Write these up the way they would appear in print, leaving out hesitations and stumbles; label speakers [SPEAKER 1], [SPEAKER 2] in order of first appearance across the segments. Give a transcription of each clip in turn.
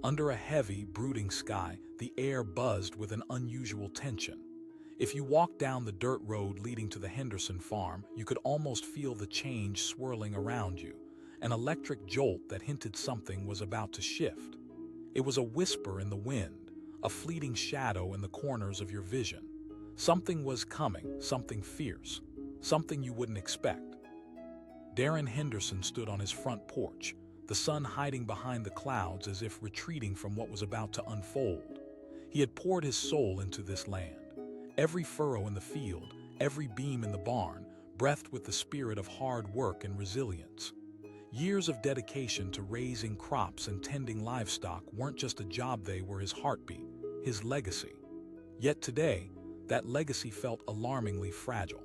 [SPEAKER 1] Under a heavy, brooding sky, the air buzzed with an unusual tension. If you walked down the dirt road leading to the Henderson Farm, you could almost feel the change swirling around you, an electric jolt that hinted something was about to shift. It was a whisper in the wind, a fleeting shadow in the corners of your vision. Something was coming, something fierce, something you wouldn't expect. Darren Henderson stood on his front porch, the sun hiding behind the clouds as if retreating from what was about to unfold. He had poured his soul into this land. Every furrow in the field, every beam in the barn, breathed with the spirit of hard work and resilience. Years of dedication to raising crops and tending livestock weren't just a job, they were his heartbeat, his legacy. Yet today, that legacy felt alarmingly fragile.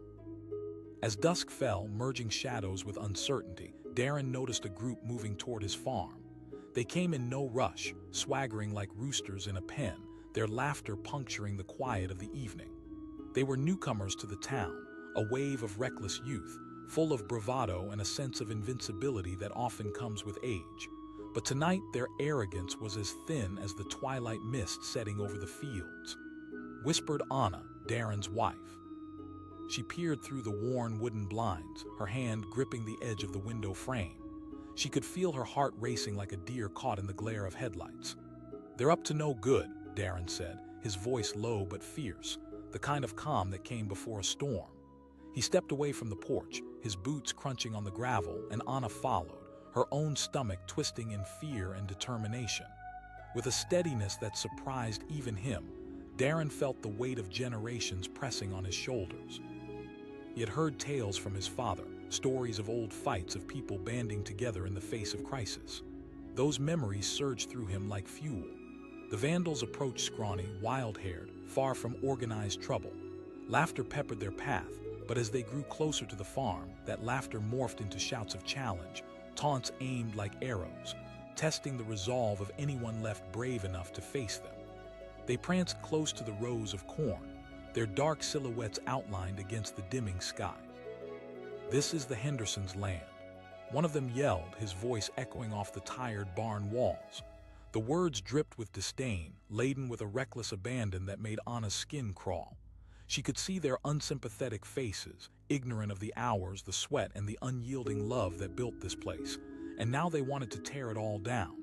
[SPEAKER 1] As dusk fell, merging shadows with uncertainty, Darren noticed a group moving toward his farm. They came in no rush, swaggering like roosters in a pen, their laughter puncturing the quiet of the evening. They were newcomers to the town, a wave of reckless youth, full of bravado and a sense of invincibility that often comes with age. But tonight their arrogance was as thin as the twilight mist setting over the fields. Whispered Anna, Darren's wife. She peered through the worn wooden blinds, her hand gripping the edge of the window frame. She could feel her heart racing like a deer caught in the glare of headlights. "They're up to no good," Darren said, his voice low but fierce, the kind of calm that came before a storm. He stepped away from the porch, his boots crunching on the gravel, and Anna followed, her own stomach twisting in fear and determination. With a steadiness that surprised even him, Darren felt the weight of generations pressing on his shoulders. He had heard tales from his father, stories of old fights of people banding together in the face of crisis. Those memories surged through him like fuel. The Vandals approached scrawny, wild-haired, far from organized trouble. Laughter peppered their path, but as they grew closer to the farm, that laughter morphed into shouts of challenge, taunts aimed like arrows, testing the resolve of anyone left brave enough to face them. They pranced close to the rows of corn, their dark silhouettes outlined against the dimming sky. "This is the Hendersons' land," one of them yelled, his voice echoing off the tired barn walls. The words dripped with disdain, laden with a reckless abandon that made Anna's skin crawl. She could see their unsympathetic faces, ignorant of the hours, the sweat, and the unyielding love that built this place, and now they wanted to tear it all down.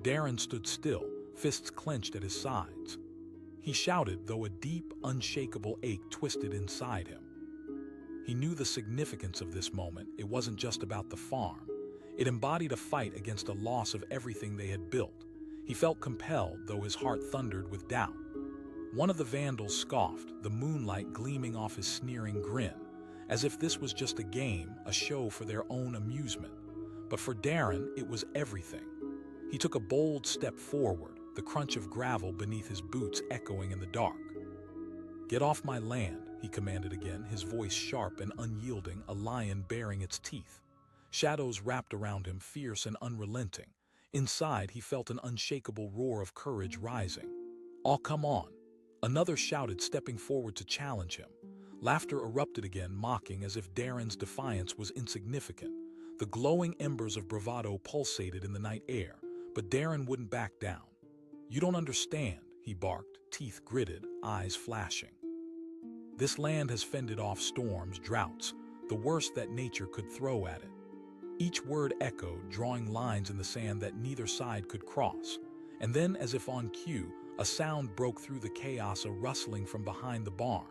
[SPEAKER 1] Darren stood still, fists clenched at his sides. He shouted, though a deep, unshakable ache twisted inside him. He knew the significance of this moment. It wasn't just about the farm. It embodied a fight against a loss of everything they had built. He felt compelled, though his heart thundered with doubt. One of the Vandals scoffed, the moonlight gleaming off his sneering grin, as if this was just a game, a show for their own amusement. But for Darren, it was everything. He took a bold step forward, the crunch of gravel beneath his boots echoing in the dark. "Get off my land," he commanded again, his voice sharp and unyielding, a lion baring its teeth. Shadows wrapped around him, fierce and unrelenting. Inside, he felt an unshakable roar of courage rising. "Oh, come on," another shouted, stepping forward to challenge him. Laughter erupted again, mocking as if Darren's defiance was insignificant. The glowing embers of bravado pulsated in the night air, but Darren wouldn't back down. "You don't understand," he barked, teeth gritted, eyes flashing. "This land has fended off storms, droughts, the worst that nature could throw at it." Each word echoed, drawing lines in the sand that neither side could cross. And then, as if on cue, a sound broke through the chaos, a rustling from behind the barn.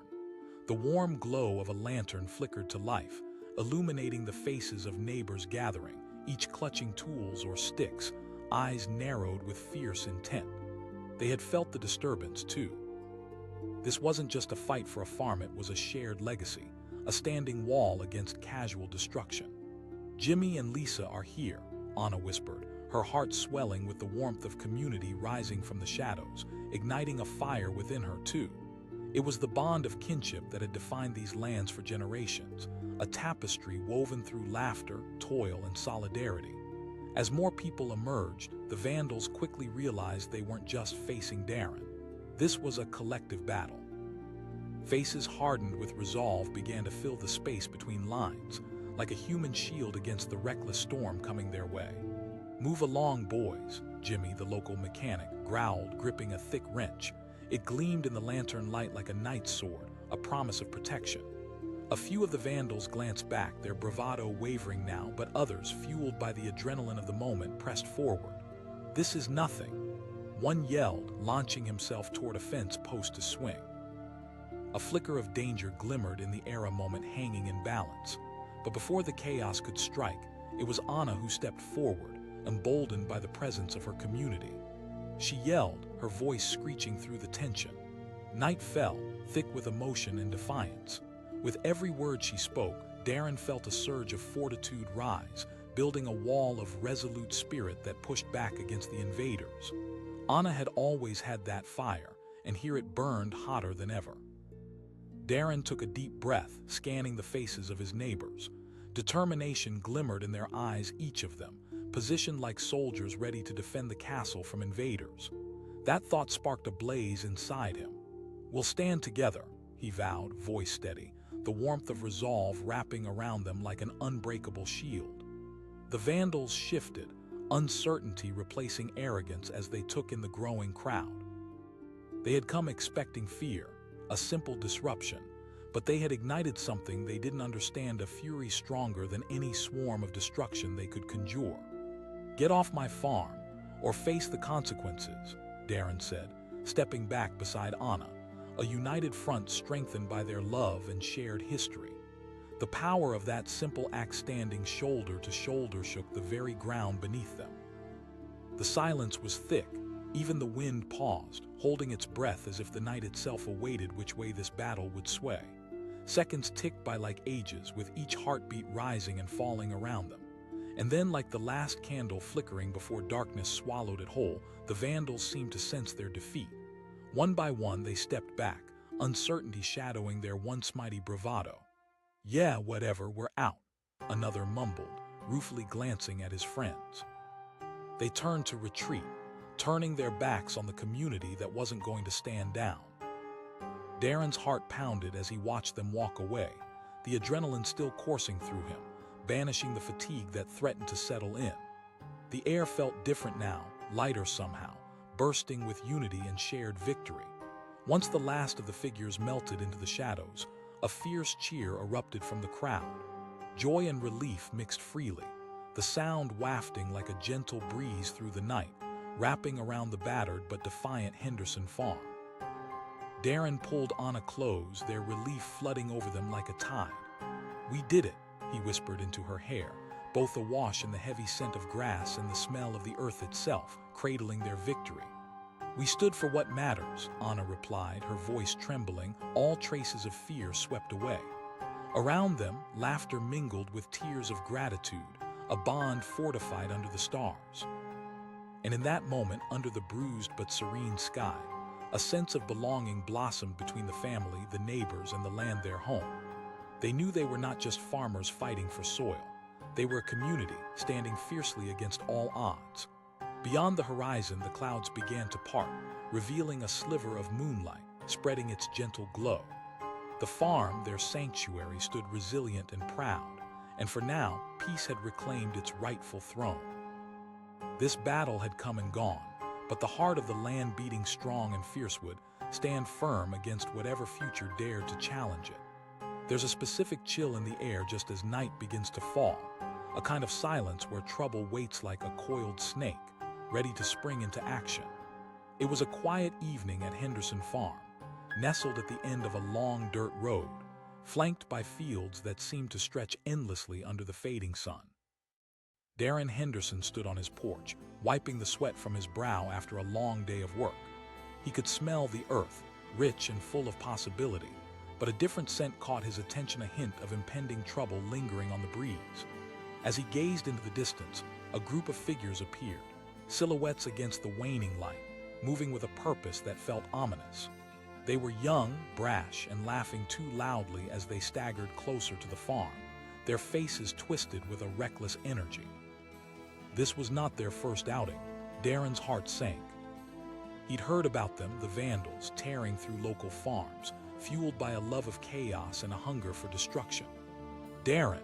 [SPEAKER 1] The warm glow of a lantern flickered to life, illuminating the faces of neighbors gathering, each clutching tools or sticks, eyes narrowed with fierce intent. They had felt the disturbance, too. This wasn't just a fight for a farm, it was a shared legacy, a standing wall against casual destruction. "Jimmy and Lisa are here," Anna whispered, her heart swelling with the warmth of community rising from the shadows, igniting a fire within her, too. It was the bond of kinship that had defined these lands for generations, a tapestry woven through laughter, toil, and solidarity. As more people emerged, the Vandals quickly realized they weren't just facing Darren. This was a collective battle. Faces hardened with resolve began to fill the space between lines, like a human shield against the reckless storm coming their way. "Move along, boys," Jimmy, the local mechanic, growled, gripping a thick wrench. It gleamed in the lantern light like a knight's sword, a promise of protection. A few of the Vandals glanced back, their bravado wavering now, but others, fueled by the adrenaline of the moment, pressed forward. "This is nothing," one yelled, launching himself toward a fence post to swing. A flicker of danger glimmered in the air a moment, hanging in balance. But before the chaos could strike, it was Anna who stepped forward, emboldened by the presence of her community. She yelled, her voice screeching through the tension. Night fell, thick with emotion and defiance. With every word she spoke, Darren felt a surge of fortitude rise, building a wall of resolute spirit that pushed back against the invaders. Anna had always had that fire, and here it burned hotter than ever. Darren took a deep breath, scanning the faces of his neighbors. Determination glimmered in their eyes, each of them, positioned like soldiers ready to defend the castle from invaders. That thought sparked a blaze inside him. "We'll stand together," he vowed, voice steady, the warmth of resolve wrapping around them like an unbreakable shield. The Vandals shifted, uncertainty replacing arrogance as they took in the growing crowd. They had come expecting fear, a simple disruption, but they had ignited something they didn't understand, a fury stronger than any swarm of destruction they could conjure. "Get off my farm, or face the consequences," Darren said, stepping back beside Anna, a united front strengthened by their love and shared history. The power of that simple act, standing shoulder to shoulder, shook the very ground beneath them. The silence was thick. Even the wind paused, holding its breath as if the night itself awaited which way this battle would sway. Seconds ticked by like ages, with each heartbeat rising and falling around them. And then, like the last candle flickering before darkness swallowed it whole, the Vandals seemed to sense their defeat. One by one, they stepped back, uncertainty shadowing their once mighty bravado. "Yeah, whatever, we're out," another mumbled, ruefully glancing at his friends. They turned to retreat, turning their backs on the community that wasn't going to stand down. Darren's heart pounded as he watched them walk away, the adrenaline still coursing through him, banishing the fatigue that threatened to settle in. The air felt different now, lighter somehow, bursting with unity and shared victory. Once the last of the figures melted into the shadows, a fierce cheer erupted from the crowd. Joy and relief mixed freely, the sound wafting like a gentle breeze through the night, wrapping around the battered but defiant Henderson Farm. Darren pulled Anna close, their relief flooding over them like a tide. "We did it," he whispered into her hair, both awash in the heavy scent of grass and the smell of the earth itself, cradling their victory. "We stood for what matters," Anna replied, her voice trembling, all traces of fear swept away. Around them, laughter mingled with tears of gratitude, a bond fortified under the stars. And in that moment, under the bruised but serene sky, a sense of belonging blossomed between the family, the neighbors, and the land their home. They knew they were not just farmers fighting for soil. They were a community, standing fiercely against all odds. Beyond the horizon, the clouds began to part, revealing a sliver of moonlight, spreading its gentle glow. The farm, their sanctuary, stood resilient and proud, and for now, peace had reclaimed its rightful throne. This battle had come and gone, but the heart of the land, beating strong and fierce, would stand firm against whatever future dared to challenge it. There's a specific chill in the air just as night begins to fall, a kind of silence where trouble waits like a coiled snake, ready to spring into action. It was a quiet evening at Henderson Farm, nestled at the end of a long dirt road, flanked by fields that seemed to stretch endlessly under the fading sun. Darren Henderson stood on his porch, wiping the sweat from his brow after a long day of work. He could smell the earth, rich and full of possibility, but a different scent caught his attention, a hint of impending trouble lingering on the breeze. As he gazed into the distance, a group of figures appeared, silhouettes against the waning light, moving with a purpose that felt ominous. They were young, brash, and laughing too loudly as they staggered closer to the farm, their faces twisted with a reckless energy. This was not their first outing. Darren's heart sank. He'd heard about them, the Vandals, tearing through local farms, fueled by a love of chaos and a hunger for destruction. "Darren,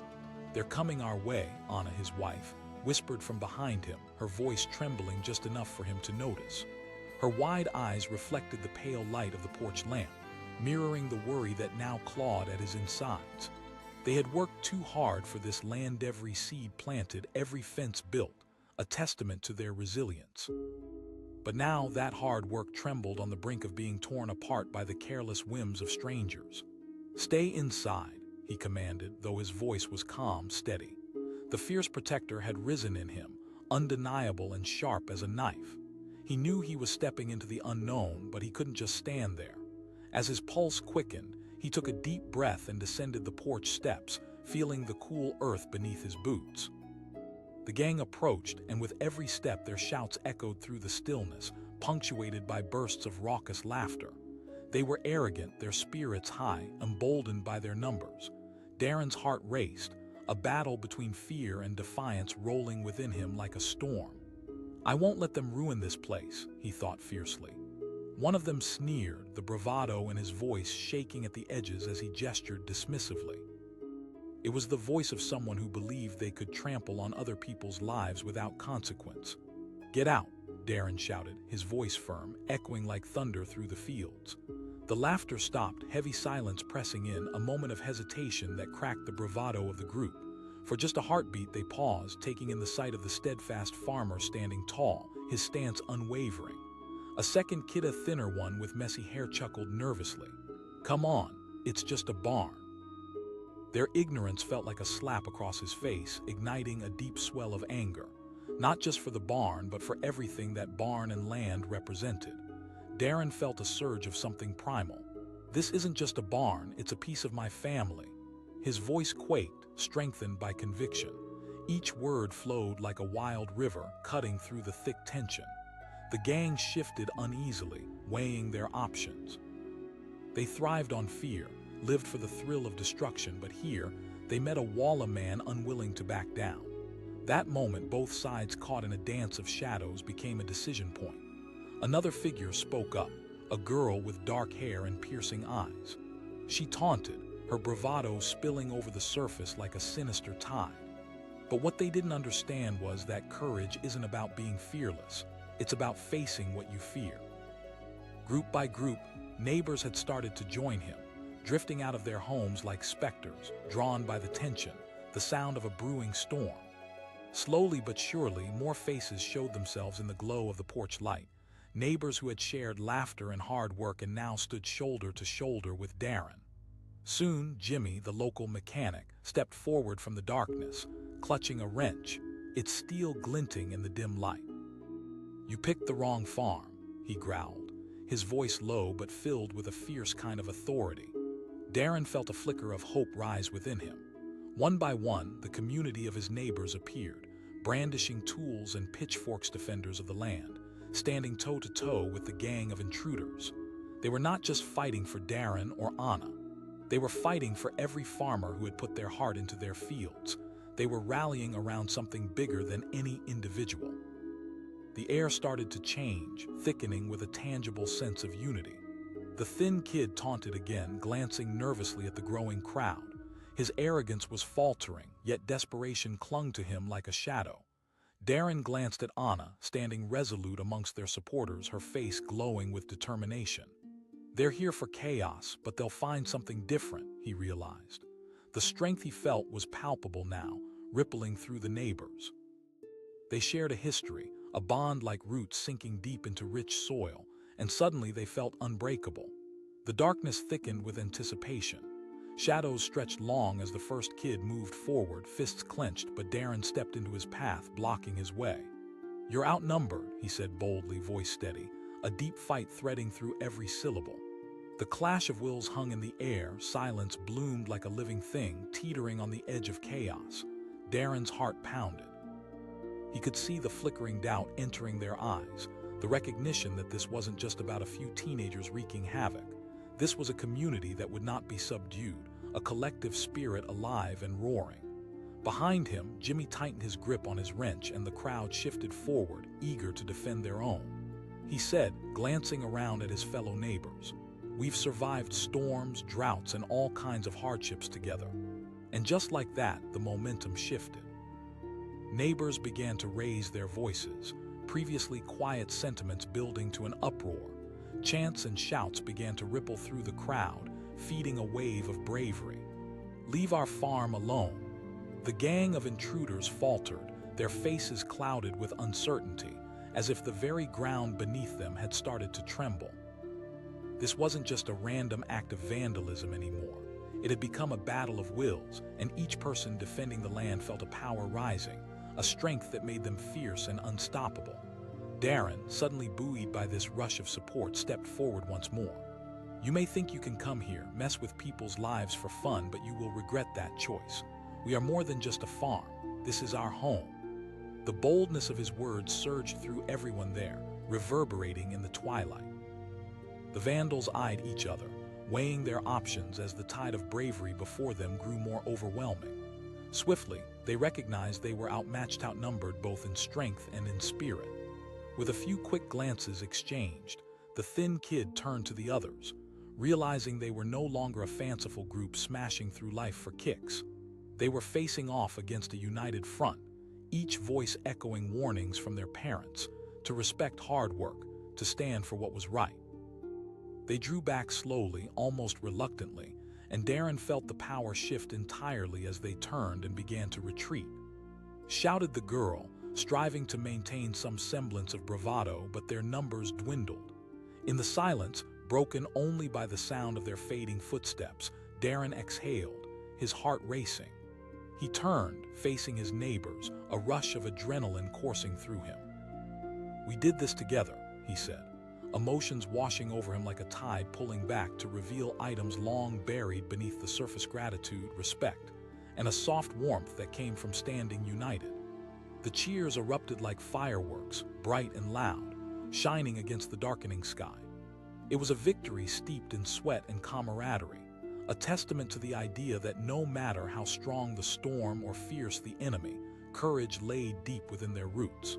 [SPEAKER 1] they're coming our way," Anna, his wife, whispered from behind him, her voice trembling just enough for him to notice. Her wide eyes reflected the pale light of the porch lamp, mirroring the worry that now clawed at his insides. They had worked too hard for this land, every seed planted, every fence built, a testament to their resilience. But now that hard work trembled on the brink of being torn apart by the careless whims of strangers. "Stay inside," he commanded, though his voice was calm, steady. The fierce protector had risen in him, undeniable and sharp as a knife. He knew he was stepping into the unknown, but he couldn't just stand there. As his pulse quickened, he took a deep breath and descended the porch steps, feeling the cool earth beneath his boots. The gang approached, and with every step their shouts echoed through the stillness, punctuated by bursts of raucous laughter. They were arrogant, their spirits high, emboldened by their numbers. Darren's heart raced, a battle between fear and defiance rolling within him like a storm. "I won't let them ruin this place," he thought fiercely. One of them sneered, the bravado in his voice shaking at the edges as he gestured dismissively. It was the voice of someone who believed they could trample on other people's lives without consequence. "Get out," Darren shouted, his voice firm, echoing like thunder through the fields. The laughter stopped, heavy silence pressing in, a moment of hesitation that cracked the bravado of the group. For just a heartbeat they paused, taking in the sight of the steadfast farmer standing tall, his stance unwavering. A second kid, a thinner one with messy hair, chuckled nervously. "Come on, it's just a barn." Their ignorance felt like a slap across his face, igniting a deep swell of anger. Not just for the barn, but for everything that barn and land represented. Darren felt a surge of something primal. "This isn't just a barn, it's a piece of my family." His voice quaked, strengthened by conviction. Each word flowed like a wild river, cutting through the thick tension. The gang shifted uneasily, weighing their options. They thrived on fear, lived for the thrill of destruction, but here, they met a Walla man unwilling to back down. That moment, both sides caught in a dance of shadows, became a decision point. Another figure spoke up, a girl with dark hair and piercing eyes. She taunted, her bravado spilling over the surface like a sinister tide. But what they didn't understand was that courage isn't about being fearless. It's about facing what you fear. Group by group, neighbors had started to join him, drifting out of their homes like specters, drawn by the tension, the sound of a brewing storm. Slowly but surely, more faces showed themselves in the glow of the porch light. Neighbors who had shared laughter and hard work and now stood shoulder to shoulder with Darren. Soon, Jimmy, the local mechanic, stepped forward from the darkness, clutching a wrench, its steel glinting in the dim light. "You picked the wrong farm," he growled, his voice low but filled with a fierce kind of authority. Darren felt a flicker of hope rise within him. One by one, the community of his neighbors appeared, brandishing tools and pitchforks, defenders of the land, standing toe-to-toe with the gang of intruders. They were not just fighting for Darren or Anna. They were fighting for every farmer who had put their heart into their fields. They were rallying around something bigger than any individual. The air started to change, thickening with a tangible sense of unity. The thin kid taunted again, glancing nervously at the growing crowd. His arrogance was faltering, yet desperation clung to him like a shadow. Darren glanced at Anna, standing resolute amongst their supporters, her face glowing with determination. "They're here for chaos, but they'll find something different," he realized. The strength he felt was palpable now, rippling through the neighbors. They shared a history, a bond like roots sinking deep into rich soil, and suddenly they felt unbreakable. The darkness thickened with anticipation. Shadows stretched long as the first kid moved forward, fists clenched, but Darren stepped into his path, blocking his way. "You're outnumbered," he said boldly, voice steady, a deep fight threading through every syllable. The clash of wills hung in the air, silence bloomed like a living thing, teetering on the edge of chaos. Darren's heart pounded. He could see the flickering doubt entering their eyes, the recognition that this wasn't just about a few teenagers wreaking havoc. This was a community that would not be subdued, a collective spirit alive and roaring. Behind him, Jimmy tightened his grip on his wrench and the crowd shifted forward, eager to defend their own. He said, glancing around at his fellow neighbors, "We've survived storms, droughts, and all kinds of hardships together." And just like that, the momentum shifted. Neighbors began to raise their voices, previously quiet sentiments building to an uproar. Chants and shouts began to ripple through the crowd, feeding a wave of bravery. "Leave our farm alone." The gang of intruders faltered, their faces clouded with uncertainty, as if the very ground beneath them had started to tremble. This wasn't just a random act of vandalism anymore. It had become a battle of wills, and each person defending the land felt a power rising, a strength that made them fierce and unstoppable. Darren, suddenly buoyed by this rush of support, stepped forward once more. "You may think you can come here, mess with people's lives for fun, but you will regret that choice. We are more than just a farm. This is our home." The boldness of his words surged through everyone there, reverberating in the twilight. The Vandals eyed each other, weighing their options as the tide of bravery before them grew more overwhelming. Swiftly, they recognized they were outnumbered both in strength and in spirit. With a few quick glances exchanged, the thin kid turned to the others, realizing they were no longer a fanciful group smashing through life for kicks. They were facing off against a united front, each voice echoing warnings from their parents to respect hard work, to stand for what was right. They drew back slowly, almost reluctantly, and Darren felt the power shift entirely as they turned and began to retreat. Shouted the girl, striving to maintain some semblance of bravado, but their numbers dwindled. In the silence, broken only by the sound of their fading footsteps, Darren exhaled, his heart racing. He turned, facing his neighbors, a rush of adrenaline coursing through him. "We did this together," he said, emotions washing over him like a tide pulling back to reveal items long buried beneath the surface: gratitude, respect, and a soft warmth that came from standing united. The cheers erupted like fireworks, bright and loud, shining against the darkening sky. It was a victory steeped in sweat and camaraderie, a testament to the idea that no matter how strong the storm or fierce the enemy, courage lay deep within their roots.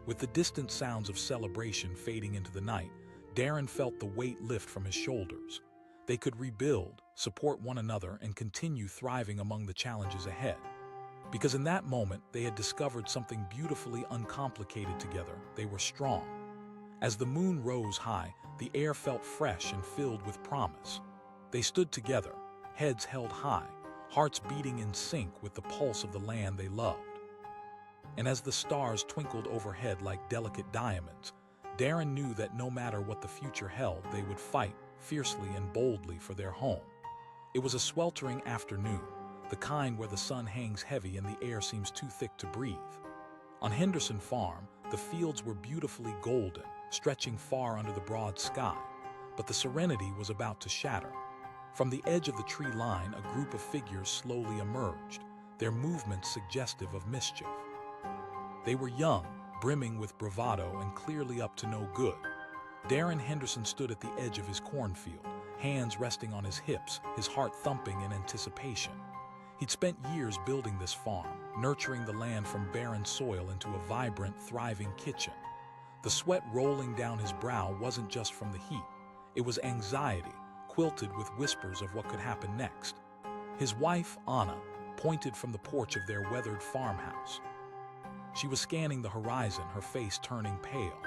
[SPEAKER 1] With the distant sounds of celebration fading into the night, Darren felt the weight lift from his shoulders. They could rebuild, support one another, and continue thriving among the challenges ahead. Because in that moment, they had discovered something beautifully uncomplicated together. They were strong. As the moon rose high, the air felt fresh and filled with promise. They stood together, heads held high, hearts beating in sync with the pulse of the land they loved. And as the stars twinkled overhead like delicate diamonds, Darren knew that no matter what the future held, they would fight fiercely and boldly for their home. It was a sweltering afternoon, the kind where the sun hangs heavy and the air seems too thick to breathe. On Henderson Farm, the fields were beautifully golden, stretching far under the broad sky, but the serenity was about to shatter. From the edge of the tree line, a group of figures slowly emerged, their movements suggestive of mischief. They were young, brimming with bravado and clearly up to no good. Darren Henderson stood at the edge of his cornfield, hands resting on his hips, his heart thumping in anticipation. He'd spent years building this farm, nurturing the land from barren soil into a vibrant, thriving kitchen. The sweat rolling down his brow wasn't just from the heat. It was anxiety, quilted with whispers of what could happen next. His wife, Anna, pointed from the porch of their weathered farmhouse. She was scanning the horizon, her face turning pale.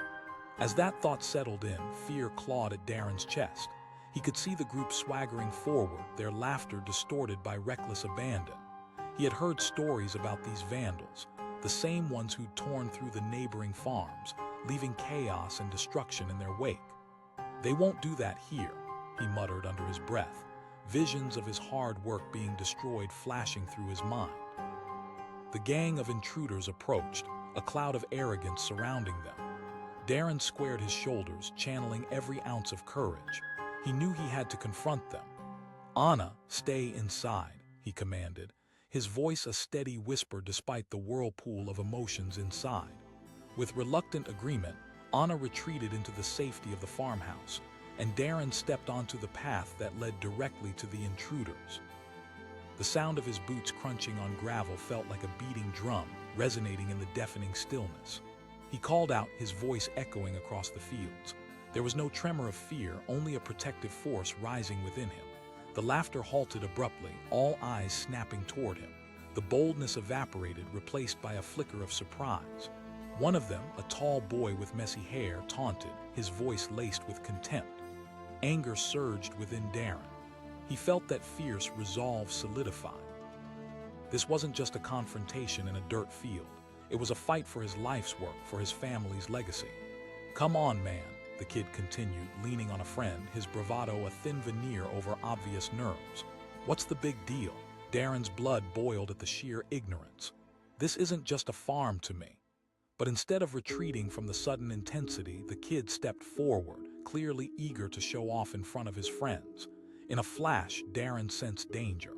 [SPEAKER 1] As that thought settled in, fear clawed at Darren's chest. He could see the group swaggering forward, their laughter distorted by reckless abandon. He had heard stories about these Vandals, the same ones who'd torn through the neighboring farms, leaving chaos and destruction in their wake. "They won't do that here," he muttered under his breath, visions of his hard work being destroyed flashing through his mind. The gang of intruders approached, a cloud of arrogance surrounding them. Darren squared his shoulders, channeling every ounce of courage. He knew he had to confront them. "Anna, stay inside," he commanded, his voice a steady whisper despite the whirlpool of emotions inside. With reluctant agreement, Anna retreated into the safety of the farmhouse, and Darren stepped onto the path that led directly to the intruders. The sound of his boots crunching on gravel felt like a beating drum, resonating in the deafening stillness. He called out, his voice echoing across the fields. There was no tremor of fear, only a protective force rising within him. The laughter halted abruptly, all eyes snapping toward him. The boldness evaporated, replaced by a flicker of surprise. One of them, a tall boy with messy hair, taunted, his voice laced with contempt. Anger surged within Darren. He felt that fierce resolve solidify. This wasn't just a confrontation in a dirt field. It was a fight for his life's work, for his family's legacy. "Come on, man," the kid continued, leaning on a friend, his bravado a thin veneer over obvious nerves. "What's the big deal?" Darren's blood boiled at the sheer ignorance. "This isn't just a farm to me." But instead of retreating from the sudden intensity, the kid stepped forward, clearly eager to show off in front of his friends. In a flash, Darren sensed danger.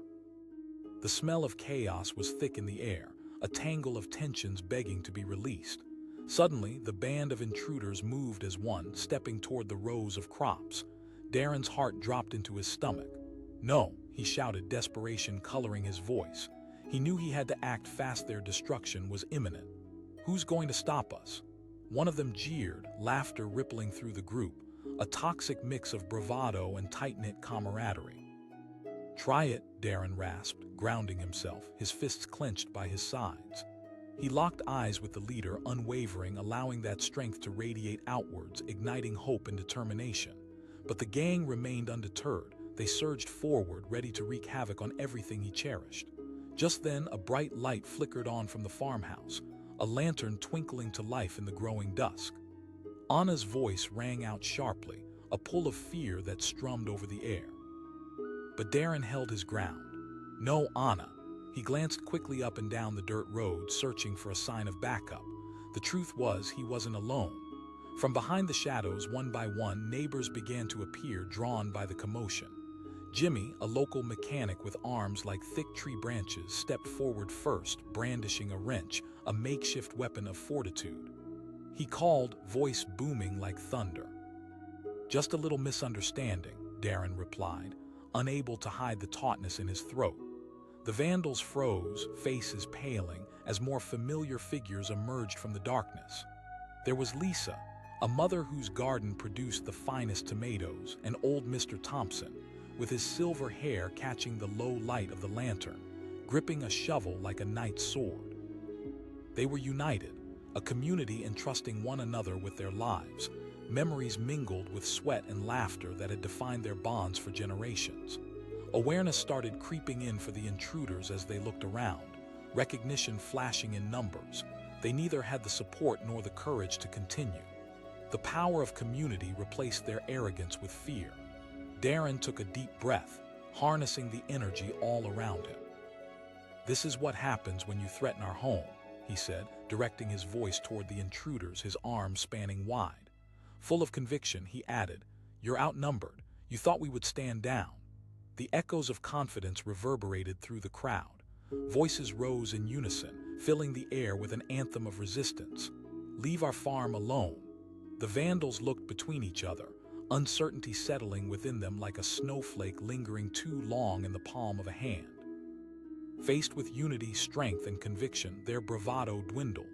[SPEAKER 1] The smell of chaos was thick in the air, a tangle of tensions begging to be released. Suddenly, the band of intruders moved as one, stepping toward the rows of crops. Darren's heart dropped into his stomach. "No," he shouted, desperation coloring his voice. He knew he had to act fast, their destruction was imminent. "Who's going to stop us?" One of them jeered, laughter rippling through the group, a toxic mix of bravado and tight-knit camaraderie. "Try it," Darren rasped, grounding himself, his fists clenched by his sides. He locked eyes with the leader, unwavering, allowing that strength to radiate outwards, igniting hope and determination. But the gang remained undeterred. They surged forward, ready to wreak havoc on everything he cherished. Just then, a bright light flickered on from the farmhouse, a lantern twinkling to life in the growing dusk. Anna's voice rang out sharply, a pull of fear that strummed over the air. But Darren held his ground. "No, Anna." He glanced quickly up and down the dirt road, searching for a sign of backup. The truth was, he wasn't alone. From behind the shadows, one by one, neighbors began to appear, drawn by the commotion. Jimmy, a local mechanic with arms like thick tree branches, stepped forward first, brandishing a wrench, a makeshift weapon of fortitude. He called, voice booming like thunder. "Just a little misunderstanding," Darren replied, unable to hide the tautness in his throat. The Vandals froze, faces paling, as more familiar figures emerged from the darkness. There was Lisa, a mother whose garden produced the finest tomatoes, and old Mr. Thompson, with his silver hair catching the low light of the lantern, gripping a shovel like a knight's sword. They were united, a community entrusting one another with their lives, memories mingled with sweat and laughter that had defined their bonds for generations. Awareness started creeping in for the intruders as they looked around, recognition flashing in numbers. They neither had the support nor the courage to continue. The power of community replaced their arrogance with fear. Darren took a deep breath, harnessing the energy all around him. "This is what happens when you threaten our home," he said, directing his voice toward the intruders, his arms spanning wide. Full of conviction, he added, "You're outnumbered. You thought we would stand down." The echoes of confidence reverberated through the crowd. Voices rose in unison, filling the air with an anthem of resistance. "Leave our farm alone." The Vandals looked between each other, uncertainty settling within them like a snowflake lingering too long in the palm of a hand. Faced with unity, strength, and conviction, their bravado dwindled.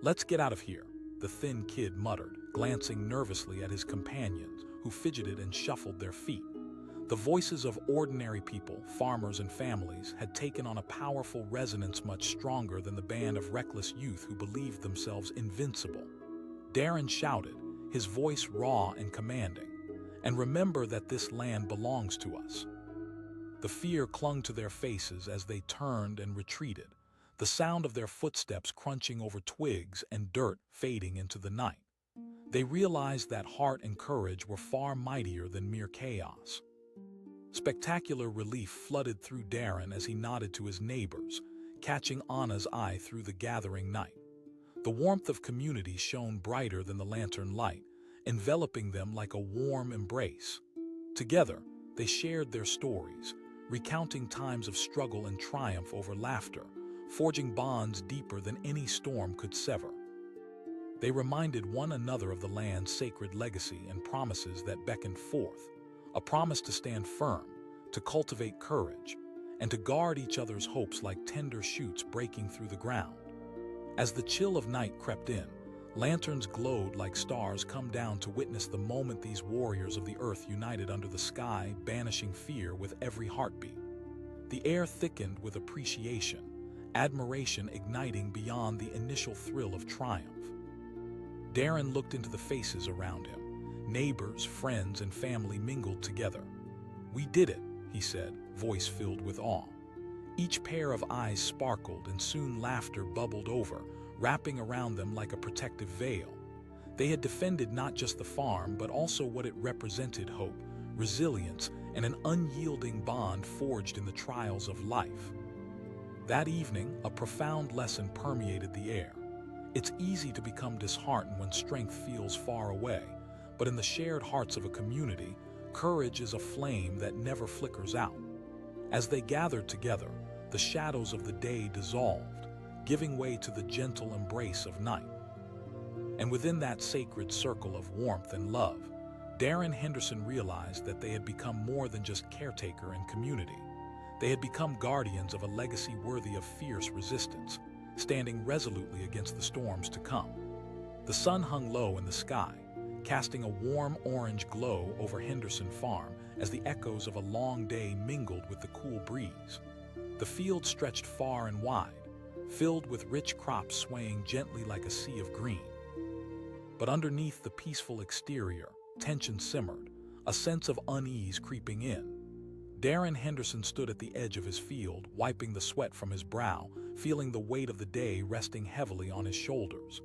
[SPEAKER 1] "Let's get out of here," the thin kid muttered, glancing nervously at his companions, who fidgeted and shuffled their feet. The voices of ordinary people, farmers and families, had taken on a powerful resonance much stronger than the band of reckless youth who believed themselves invincible. Darren shouted, his voice raw and commanding, "And remember that this land belongs to us." The fear clung to their faces as they turned and retreated, the sound of their footsteps crunching over twigs and dirt fading into the night. They realized that heart and courage were far mightier than mere chaos. Spectacular relief flooded through Darren as he nodded to his neighbors, catching Anna's eye through the gathering night. The warmth of community shone brighter than the lantern light, enveloping them like a warm embrace. Together, they shared their stories, recounting times of struggle and triumph over laughter, forging bonds deeper than any storm could sever. They reminded one another of the land's sacred legacy and promises that beckoned forth, a promise to stand firm, to cultivate courage, and to guard each other's hopes like tender shoots breaking through the ground. As the chill of night crept in, lanterns glowed like stars come down to witness the moment these warriors of the earth united under the sky, banishing fear with every heartbeat. The air thickened with appreciation, admiration igniting beyond the initial thrill of triumph. Darren looked into the faces around him. Neighbors, friends, and family mingled together. "We did it," he said, voice filled with awe. Each pair of eyes sparkled, and soon laughter bubbled over, wrapping around them like a protective veil. They had defended not just the farm, but also what it represented: hope, resilience, and an unyielding bond forged in the trials of life. That evening, a profound lesson permeated the air. It's easy to become disheartened when strength feels far away, but in the shared hearts of a community, courage is a flame that never flickers out. As they gathered together, the shadows of the day dissolved, giving way to the gentle embrace of night. And within that sacred circle of warmth and love, Darren Henderson realized that they had become more than just caretaker and community. They had become guardians of a legacy worthy of fierce resistance, standing resolutely against the storms to come. The sun hung low in the sky, casting a warm orange glow over Henderson Farm as the echoes of a long day mingled with the cool breeze. The field stretched far and wide, filled with rich crops swaying gently like a sea of green. But underneath the peaceful exterior, tension simmered, a sense of unease creeping in. Darren Henderson stood at the edge of his field, wiping the sweat from his brow, feeling the weight of the day resting heavily on his shoulders.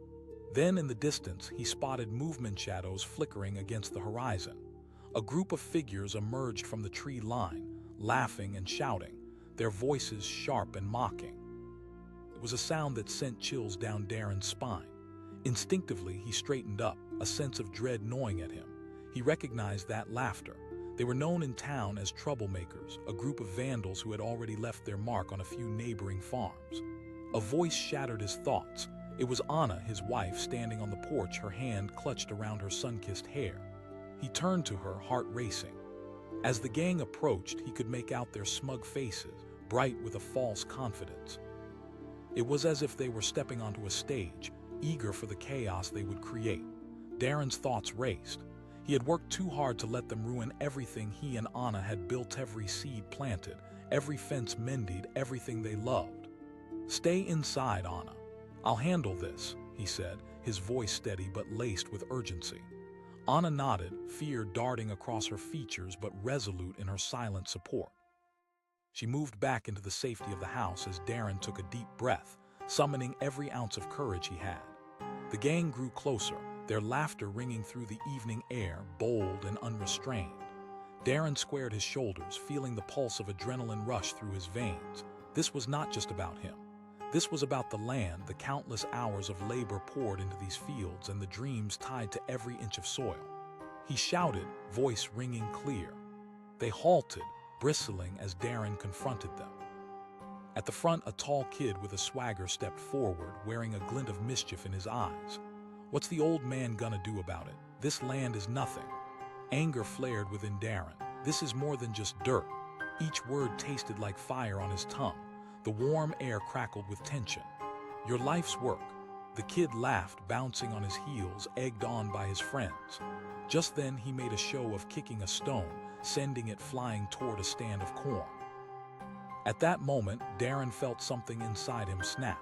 [SPEAKER 1] Then in the distance, he spotted movement shadows flickering against the horizon. A group of figures emerged from the tree line, laughing and shouting, their voices sharp and mocking. It was a sound that sent chills down Darren's spine. Instinctively, he straightened up, a sense of dread gnawing at him. He recognized that laughter. They were known in town as troublemakers, a group of vandals who had already left their mark on a few neighboring farms. A voice shattered his thoughts. It was Anna, his wife, standing on the porch, her hand clutched around her sun-kissed hair. He turned to her, heart racing. As the gang approached, he could make out their smug faces, bright with a false confidence. It was as if they were stepping onto a stage, eager for the chaos they would create. Darren's thoughts raced. He had worked too hard to let them ruin everything he and Anna had built, every seed planted, every fence mended, everything they loved. "Stay inside, Anna. I'll handle this," he said, his voice steady but laced with urgency. Anna nodded, fear darting across her features but resolute in her silent support. She moved back into the safety of the house as Darren took a deep breath, summoning every ounce of courage he had. The gang grew closer, their laughter ringing through the evening air, bold and unrestrained. Darren squared his shoulders, feeling the pulse of adrenaline rush through his veins. This was not just about him. This was about the land, the countless hours of labor poured into these fields, and the dreams tied to every inch of soil. He shouted, voice ringing clear. They halted, bristling as Darren confronted them. At the front, a tall kid with a swagger stepped forward, wearing a glint of mischief in his eyes. "What's the old man gonna do about it? This land is nothing." Anger flared within Darren. This is more than just dirt. Each word tasted like fire on his tongue. The warm air crackled with tension. "Your life's work." The kid laughed, bouncing on his heels, egged on by his friends. Just then, he made a show of kicking a stone, sending it flying toward a stand of corn. At that moment, Darren felt something inside him snap.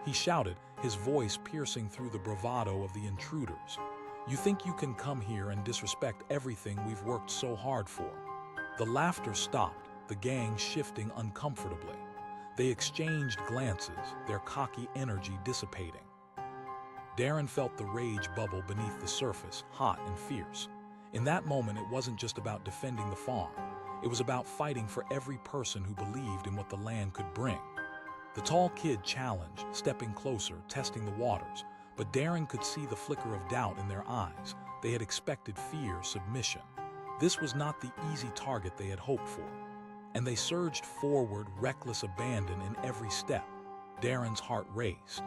[SPEAKER 1] He shouted, his voice piercing through the bravado of the intruders. "You think you can come here and disrespect everything we've worked so hard for?" The laughter stopped, the gang shifting uncomfortably. They exchanged glances, their cocky energy dissipating. Darren felt the rage bubble beneath the surface, hot and fierce. In that moment, it wasn't just about defending the farm. It was about fighting for every person who believed in what the land could bring. The tall kid challenged, stepping closer, testing the waters, but Darren could see the flicker of doubt in their eyes. They had expected fear, submission. This was not the easy target they had hoped for. And they surged forward, reckless abandon in every step. Darren's heart raced.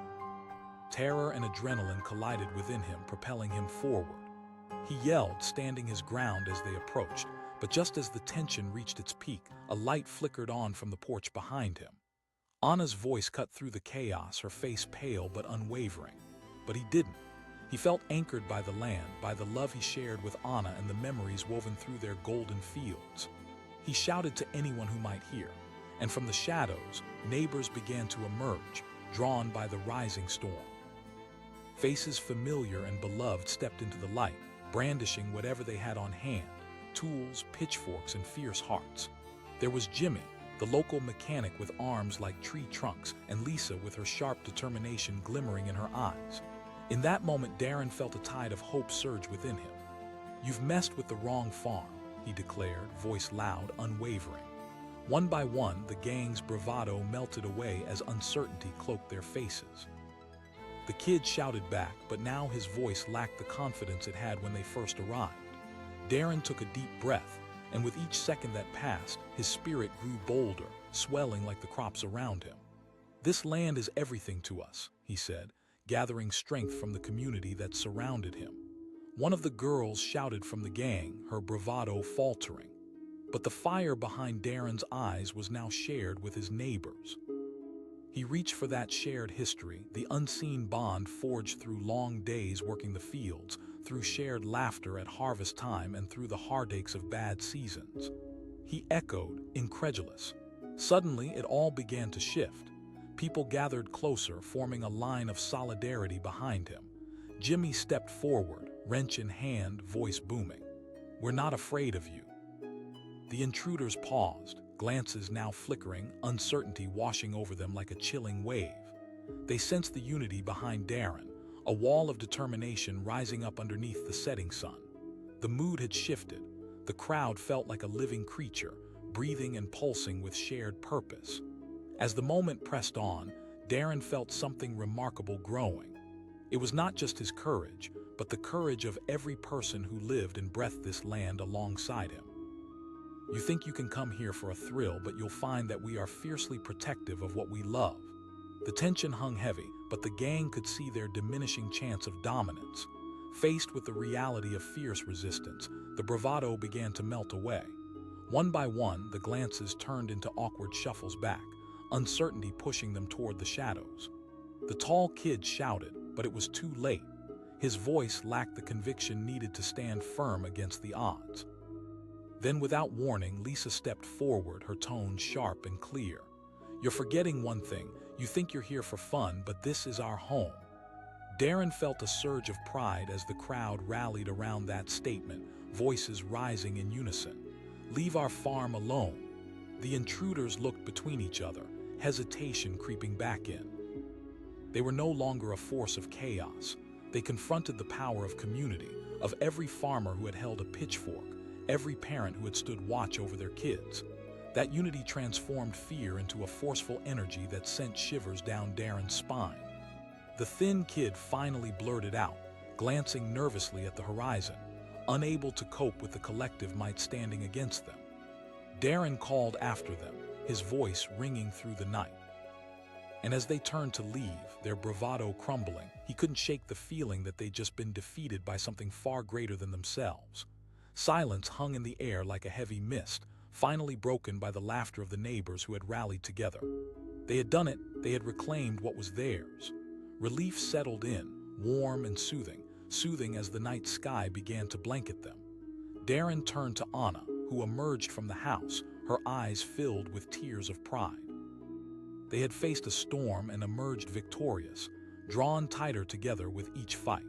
[SPEAKER 1] Terror and adrenaline collided within him, propelling him forward. He yelled, standing his ground as they approached, but just as the tension reached its peak, a light flickered on from the porch behind him. Anna's voice cut through the chaos, her face pale but unwavering. But he didn't. He felt anchored by the land, by the love he shared with Anna and the memories woven through their golden fields. He shouted to anyone who might hear, and from the shadows, neighbors began to emerge, drawn by the rising storm. Faces familiar and beloved stepped into the light, brandishing whatever they had on hand: tools, pitchforks, and fierce hearts. There was Jimmy, the local mechanic with arms like tree trunks, and Lisa with her sharp determination glimmering in her eyes. In that moment, Darren felt a tide of hope surge within him. "You've messed with the wrong farm," he declared, voice loud, unwavering. One by one, the gang's bravado melted away as uncertainty cloaked their faces. The kid shouted back, but now his voice lacked the confidence it had when they first arrived. Darren took a deep breath, and with each second that passed, his spirit grew bolder, swelling like the crops around him. "This land is everything to us," he said, gathering strength from the community that surrounded him. One of the girls shouted from the gang, her bravado faltering. But the fire behind Darren's eyes was now shared with his neighbors. He reached for that shared history, the unseen bond forged through long days working the fields, through shared laughter at harvest time, and through the heartaches of bad seasons. He echoed, incredulous. Suddenly, it all began to shift. People gathered closer, forming a line of solidarity behind him. Jimmy stepped forward, wrench in hand, voice booming. "We're not afraid of you." The intruders paused, glances now flickering, uncertainty washing over them like a chilling wave. They sensed the unity behind Darren, a wall of determination rising up underneath the setting sun. The mood had shifted. The crowd felt like a living creature, breathing and pulsing with shared purpose. As the moment pressed on, Darren felt something remarkable growing. It was not just his courage, but the courage of every person who lived and breathed this land alongside him. "You think you can come here for a thrill, but you'll find that we are fiercely protective of what we love." The tension hung heavy, but the gang could see their diminishing chance of dominance. Faced with the reality of fierce resistance, the bravado began to melt away. One by one, the glances turned into awkward shuffles back, uncertainty pushing them toward the shadows. The tall kid shouted, but it was too late. His voice lacked the conviction needed to stand firm against the odds. Then, without warning, Lisa stepped forward, her tone sharp and clear. "You're forgetting one thing. You think you're here for fun, but this is our home." Darren felt a surge of pride as the crowd rallied around that statement, voices rising in unison. "Leave our farm alone." The intruders looked between each other, hesitation creeping back in. They were no longer a force of chaos. They confronted the power of community, of every farmer who had held a pitchfork, every parent who had stood watch over their kids. That unity transformed fear into a forceful energy that sent shivers down Darren's spine. The thin kid finally blurted out, glancing nervously at the horizon, unable to cope with the collective might standing against them. Darren called after them, his voice ringing through the night. And as they turned to leave, their bravado crumbling, he couldn't shake the feeling that they'd just been defeated by something far greater than themselves. Silence hung in the air like a heavy mist, finally broken by the laughter of the neighbors who had rallied together. They had done it, they had reclaimed what was theirs. Relief settled in, warm and soothing as the night sky began to blanket them. Darren turned to Anna, who emerged from the house, her eyes filled with tears of pride. They had faced a storm and emerged victorious, drawn tighter together with each fight.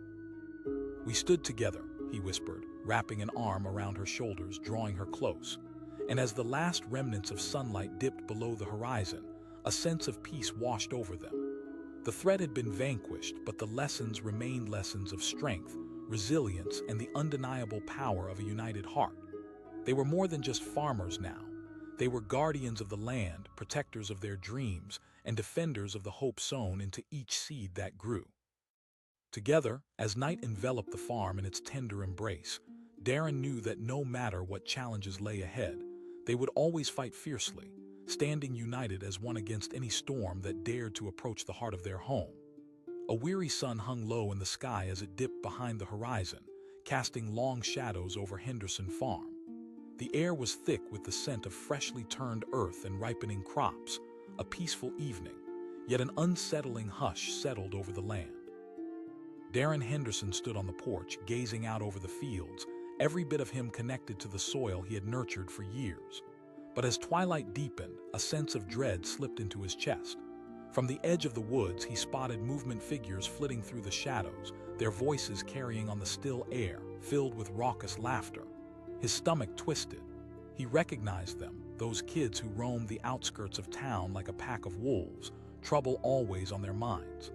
[SPEAKER 1] "We stood together," he whispered, wrapping an arm around her shoulders, drawing her close. And as the last remnants of sunlight dipped below the horizon, a sense of peace washed over them. The threat had been vanquished, but the lessons remained lessons of strength, resilience, and the undeniable power of a united heart. They were more than just farmers now. They were guardians of the land, protectors of their dreams, and defenders of the hope sown into each seed that grew. Together, as night enveloped the farm in its tender embrace, Darren knew that no matter what challenges lay ahead, they would always fight fiercely, standing united as one against any storm that dared to approach the heart of their home. A weary sun hung low in the sky as it dipped behind the horizon, casting long shadows over Henderson Farm. The air was thick with the scent of freshly turned earth and ripening crops, a peaceful evening, yet an unsettling hush settled over the land. Darren Henderson stood on the porch, gazing out over the fields, every bit of him connected to the soil he had nurtured for years. But as twilight deepened, a sense of dread slipped into his chest. From the edge of the woods, he spotted movement figures flitting through the shadows, their voices carrying on the still air, filled with raucous laughter. His stomach twisted. He recognized them, those kids who roamed the outskirts of town like a pack of wolves, trouble always on their minds.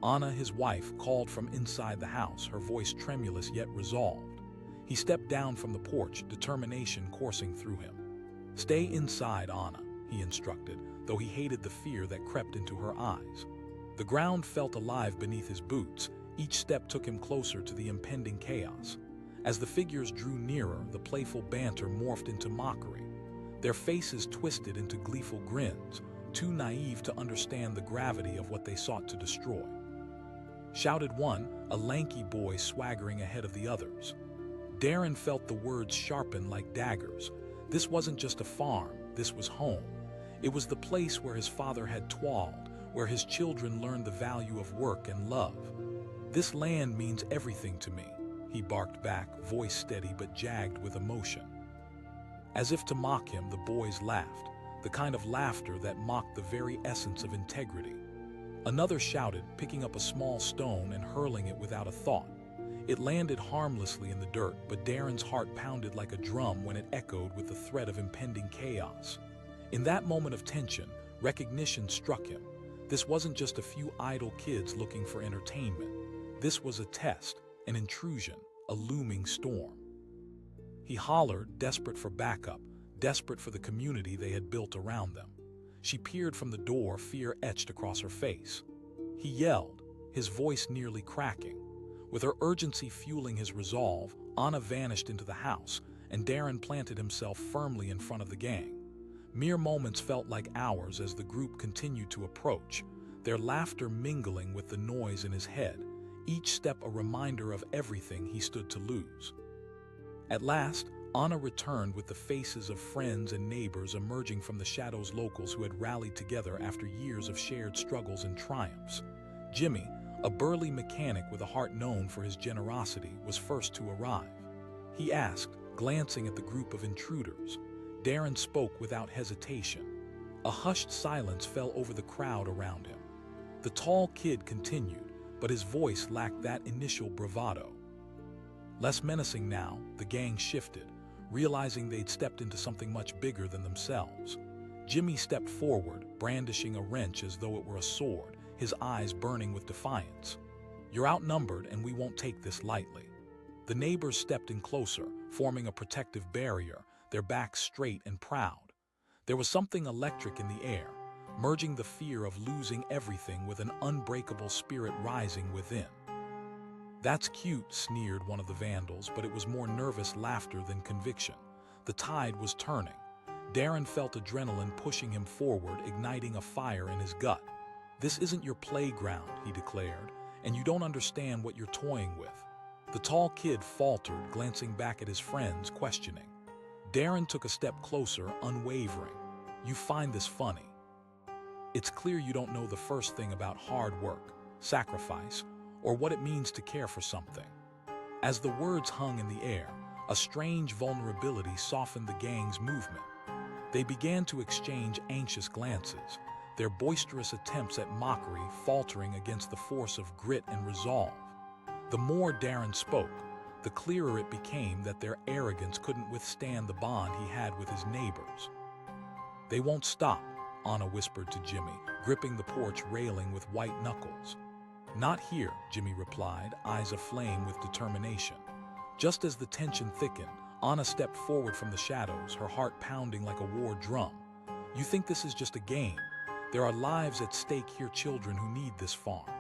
[SPEAKER 1] Anna, his wife, called from inside the house, her voice tremulous yet resolved. He stepped down from the porch, determination coursing through him. "Stay inside, Anna," he instructed, though he hated the fear that crept into her eyes. The ground felt alive beneath his boots. Each step took him closer to the impending chaos. As the figures drew nearer, the playful banter morphed into mockery. Their faces twisted into gleeful grins, too naive to understand the gravity of what they sought to destroy. Shouted one, a lanky boy swaggering ahead of the others. Darren felt the words sharpen like daggers. This wasn't just a farm, this was home. It was the place where his father had toiled, where his children learned the value of work and love. "This land means everything to me," he barked back, voice steady but jagged with emotion. As if to mock him, the boys laughed, the kind of laughter that mocked the very essence of integrity. Another shouted, picking up a small stone and hurling it without a thought. It landed harmlessly in the dirt, but Darren's heart pounded like a drum when it echoed with the threat of impending chaos. In that moment of tension, recognition struck him. This wasn't just a few idle kids looking for entertainment. This was a test, an intrusion, a looming storm. He hollered, desperate for backup, desperate for the community they had built around them. She peered from the door, fear etched across her face. He yelled, his voice nearly cracking. With her urgency fueling his resolve, Anna vanished into the house, and Darren planted himself firmly in front of the gang. Mere moments felt like hours as the group continued to approach, their laughter mingling with the noise in his head, each step a reminder of everything he stood to lose. At last, Anna returned with the faces of friends and neighbors emerging from the shadows, locals who had rallied together after years of shared struggles and triumphs. Jimmy, a burly mechanic with a heart known for his generosity, was first to arrive. He asked, glancing at the group of intruders. Darren spoke without hesitation. A hushed silence fell over the crowd around him. The tall kid continued, but his voice lacked that initial bravado. Less menacing now, the gang shifted, realizing they'd stepped into something much bigger than themselves. Jimmy stepped forward, brandishing a wrench as though it were a sword, his eyes burning with defiance. "You're outnumbered, and we won't take this lightly." The neighbors stepped in closer, forming a protective barrier, their backs straight and proud. There was something electric in the air, merging the fear of losing everything with an unbreakable spirit rising within. "That's cute," sneered one of the Vandals, but it was more nervous laughter than conviction. The tide was turning. Darren felt adrenaline pushing him forward, igniting a fire in his gut. "This isn't your playground," he declared, "and you don't understand what you're toying with." The tall kid faltered, glancing back at his friends, questioning. Darren took a step closer, unwavering. "You find this funny? It's clear you don't know the first thing about hard work, sacrifice, or what it means to care for something." As the words hung in the air, a strange vulnerability softened the gang's movement. They began to exchange anxious glances, their boisterous attempts at mockery faltering against the force of grit and resolve. The more Darren spoke, the clearer it became that their arrogance couldn't withstand the bond he had with his neighbors. "They won't stop," Anna whispered to Jimmy, gripping the porch railing with white knuckles. "Not here," Jimmy replied, eyes aflame with determination. Just as the tension thickened, Anna stepped forward from the shadows, her heart pounding like a war drum. "You think this is just a game? There are lives at stake here, children who need this farm."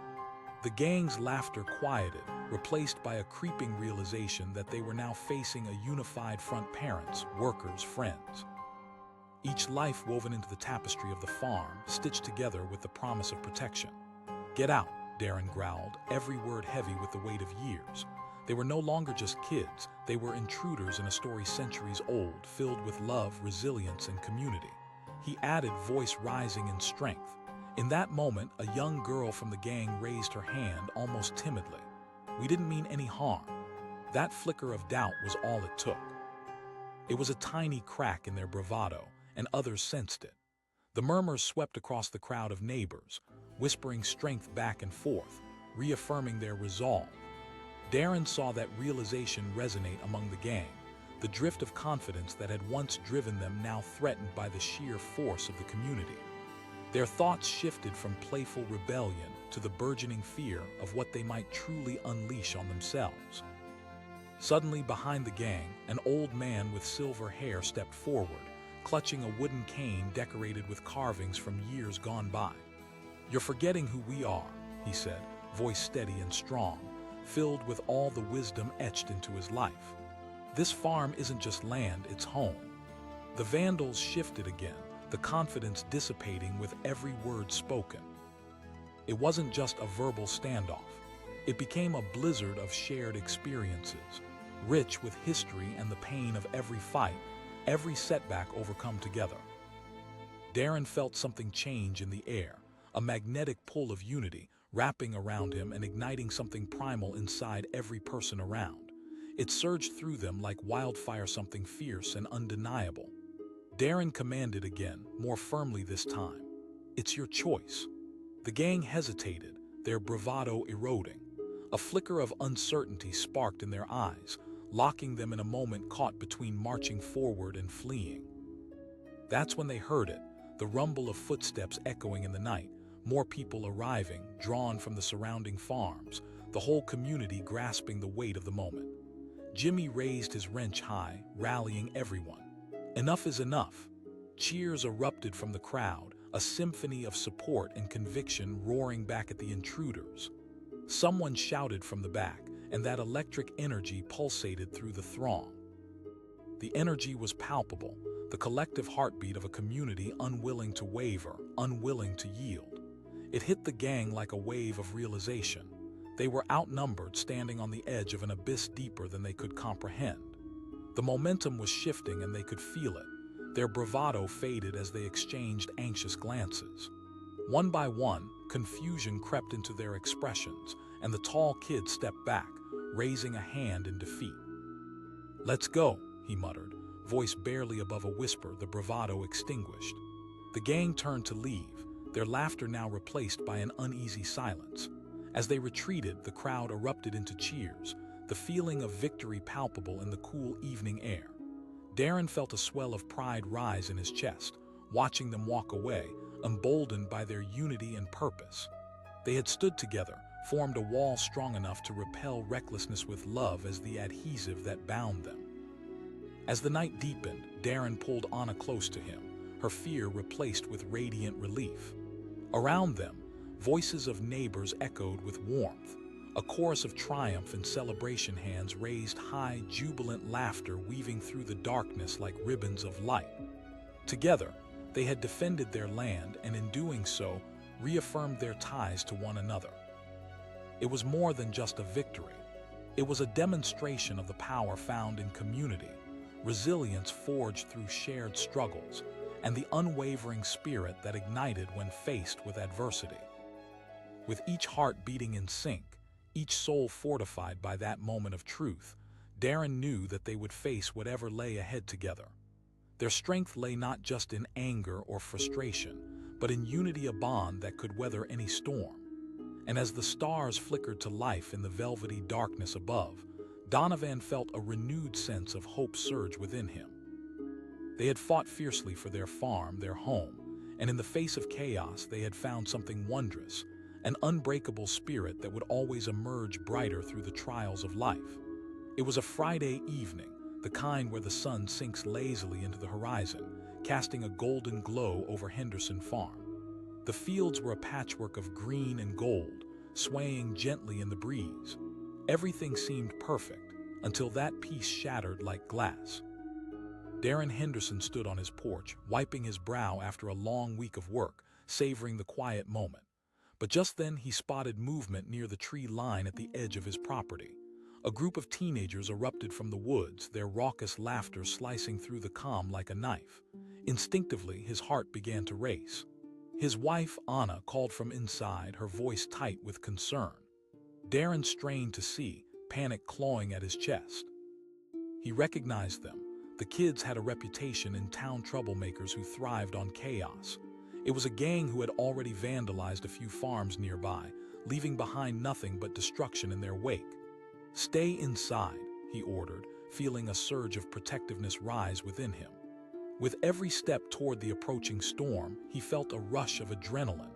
[SPEAKER 1] The gang's laughter quieted, replaced by a creeping realization that they were now facing a unified front: parents, workers, friends. Each life woven into the tapestry of the farm, stitched together with the promise of protection. "Get out," Darren growled, every word heavy with the weight of years. They were no longer just kids, they were intruders in a story centuries old, filled with love, resilience, and community. He added, voice rising in strength. In that moment, a young girl from the gang raised her hand almost timidly. "We didn't mean any harm." That flicker of doubt was all it took. It was a tiny crack in their bravado, and others sensed it. The murmurs swept across the crowd of neighbors, whispering strength back and forth, reaffirming their resolve. Darren saw that realization resonate among the gang. The drift of confidence that had once driven them now threatened by the sheer force of the community. Their thoughts shifted from playful rebellion to the burgeoning fear of what they might truly unleash on themselves. Suddenly, behind the gang, an old man with silver hair stepped forward, clutching a wooden cane decorated with carvings from years gone by. "You're forgetting who we are," he said, voice steady and strong, filled with all the wisdom etched into his life. "This farm isn't just land, it's home." The Vandals shifted again, the confidence dissipating with every word spoken. It wasn't just a verbal standoff. It became a blizzard of shared experiences, rich with history and the pain of every fight, every setback overcome together. Darren felt something change in the air, a magnetic pull of unity, wrapping around him and igniting something primal inside every person around. It surged through them like wildfire, something fierce and undeniable. Darren commanded again, more firmly this time. "It's your choice." The gang hesitated, their bravado eroding. A flicker of uncertainty sparked in their eyes, locking them in a moment caught between marching forward and fleeing. That's when they heard it, the rumble of footsteps echoing in the night, more people arriving, drawn from the surrounding farms, the whole community grasping the weight of the moment. Jimmy raised his wrench high, rallying everyone. "Enough is enough." Cheers erupted from the crowd, a symphony of support and conviction roaring back at the intruders. Someone shouted from the back, and that electric energy pulsated through the throng. The energy was palpable, the collective heartbeat of a community unwilling to waver, unwilling to yield. It hit the gang like a wave of realization. They were outnumbered, standing on the edge of an abyss deeper than they could comprehend. The momentum was shifting and they could feel it. Their bravado faded as they exchanged anxious glances. One by one, confusion crept into their expressions, and the tall kid stepped back, raising a hand in defeat. "Let's go," he muttered, voice barely above a whisper, the bravado extinguished. The gang turned to leave, their laughter now replaced by an uneasy silence. As they retreated, the crowd erupted into cheers, the feeling of victory palpable in the cool evening air. Darren felt a swell of pride rise in his chest, watching them walk away, emboldened by their unity and purpose. They had stood together, formed a wall strong enough to repel recklessness with love as the adhesive that bound them. As the night deepened, Darren pulled Anna close to him, her fear replaced with radiant relief. Around them, voices of neighbors echoed with warmth. A chorus of triumph and celebration, hands raised high, jubilant laughter weaving through the darkness like ribbons of light. Together, they had defended their land and in doing so, reaffirmed their ties to one another. It was more than just a victory. It was a demonstration of the power found in community, resilience forged through shared struggles, and the unwavering spirit that ignited when faced with adversity. With each heart beating in sync, each soul fortified by that moment of truth, Darren knew that they would face whatever lay ahead together. Their strength lay not just in anger or frustration, but in unity, a bond that could weather any storm. And as the stars flickered to life in the velvety darkness above, Donovan felt a renewed sense of hope surge within him. They had fought fiercely for their farm, their home, and in the face of chaos they had found something wondrous, an unbreakable spirit that would always emerge brighter through the trials of life. It was a Friday evening, the kind where the sun sinks lazily into the horizon, casting a golden glow over Henderson Farm. The fields were a patchwork of green and gold, swaying gently in the breeze. Everything seemed perfect, until that piece shattered like glass. Darren Henderson stood on his porch, wiping his brow after a long week of work, savoring the quiet moment. But just then he spotted movement near the tree line at the edge of his property. A group of teenagers erupted from the woods, their raucous laughter slicing through the calm like a knife. Instinctively, his heart began to race. His wife, Anna, called from inside, her voice tight with concern. Darren strained to see, panic clawing at his chest. He recognized them, The kids had a reputation in town troublemakers who thrived on chaos. It was a gang who had already vandalized a few farms nearby, leaving behind nothing but destruction in their wake. "Stay inside," he ordered, feeling a surge of protectiveness rise within him. With every step toward the approaching storm, he felt a rush of adrenaline.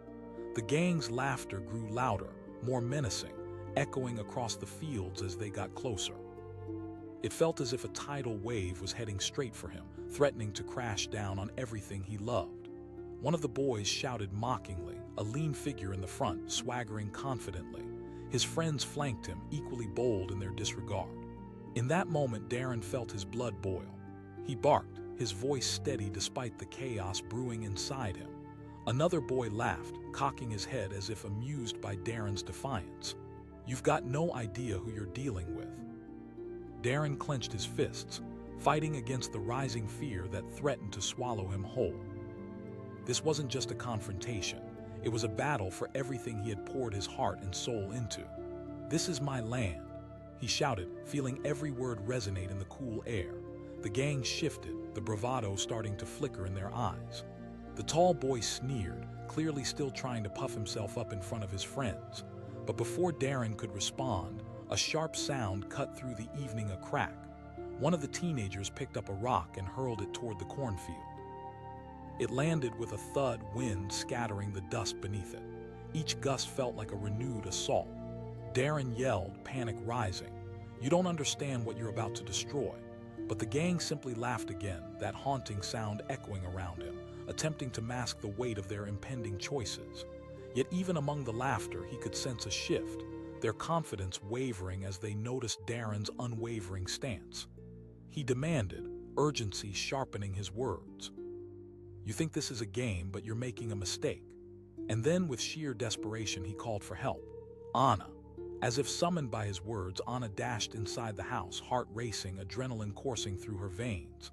[SPEAKER 1] The gang's laughter grew louder, more menacing, echoing across the fields as they got closer. It felt as if a tidal wave was heading straight for him, threatening to crash down on everything he loved. One of the boys shouted mockingly, a lean figure in the front, swaggering confidently. His friends flanked him, equally bold in their disregard. In that moment, Darren felt his blood boil. He barked, his voice steady despite the chaos brewing inside him. Another boy laughed, cocking his head as if amused by Darren's defiance. "You've got no idea who you're dealing with." Darren clenched his fists, fighting against the rising fear that threatened to swallow him whole. This wasn't just a confrontation. It was a battle for everything he had poured his heart and soul into. "This is my land," he shouted, feeling every word resonate in the cool air. The gang shifted, the bravado starting to flicker in their eyes. The tall boy sneered, clearly still trying to puff himself up in front of his friends. But before Darren could respond, a sharp sound cut through the evening, a crack. One of the teenagers picked up a rock and hurled it toward the cornfield. It landed with a thud, wind scattering the dust beneath it. Each gust felt like a renewed assault. Darren yelled, panic rising, "You don't understand what you're about to destroy." But the gang simply laughed again, that haunting sound echoing around him, attempting to mask the weight of their impending choices. Yet even among the laughter, he could sense a shift, their confidence wavering as they noticed Darren's unwavering stance. He demanded, urgency sharpening his words. "You think this is a game, but you're making a mistake." And then, with sheer desperation, he called for help. "Anna." As if summoned by his words, Anna dashed inside the house, heart racing, adrenaline coursing through her veins.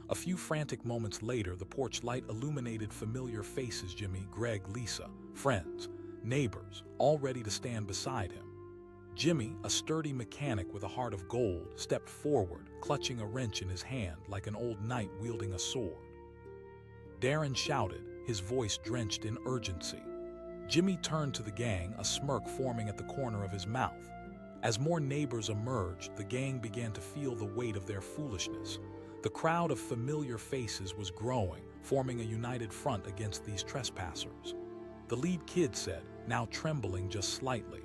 [SPEAKER 1] A few frantic moments later, the porch light illuminated familiar faces: Jimmy, Greg, Lisa, friends, neighbors, all ready to stand beside him. Jimmy, a sturdy mechanic with a heart of gold, stepped forward, clutching a wrench in his hand like an old knight wielding a sword. Darren shouted, his voice drenched in urgency. Jimmy turned to the gang, a smirk forming at the corner of his mouth. As more neighbors emerged, the gang began to feel the weight of their foolishness. The crowd of familiar faces was growing, forming a united front against these trespassers. The lead kid said, now trembling just slightly.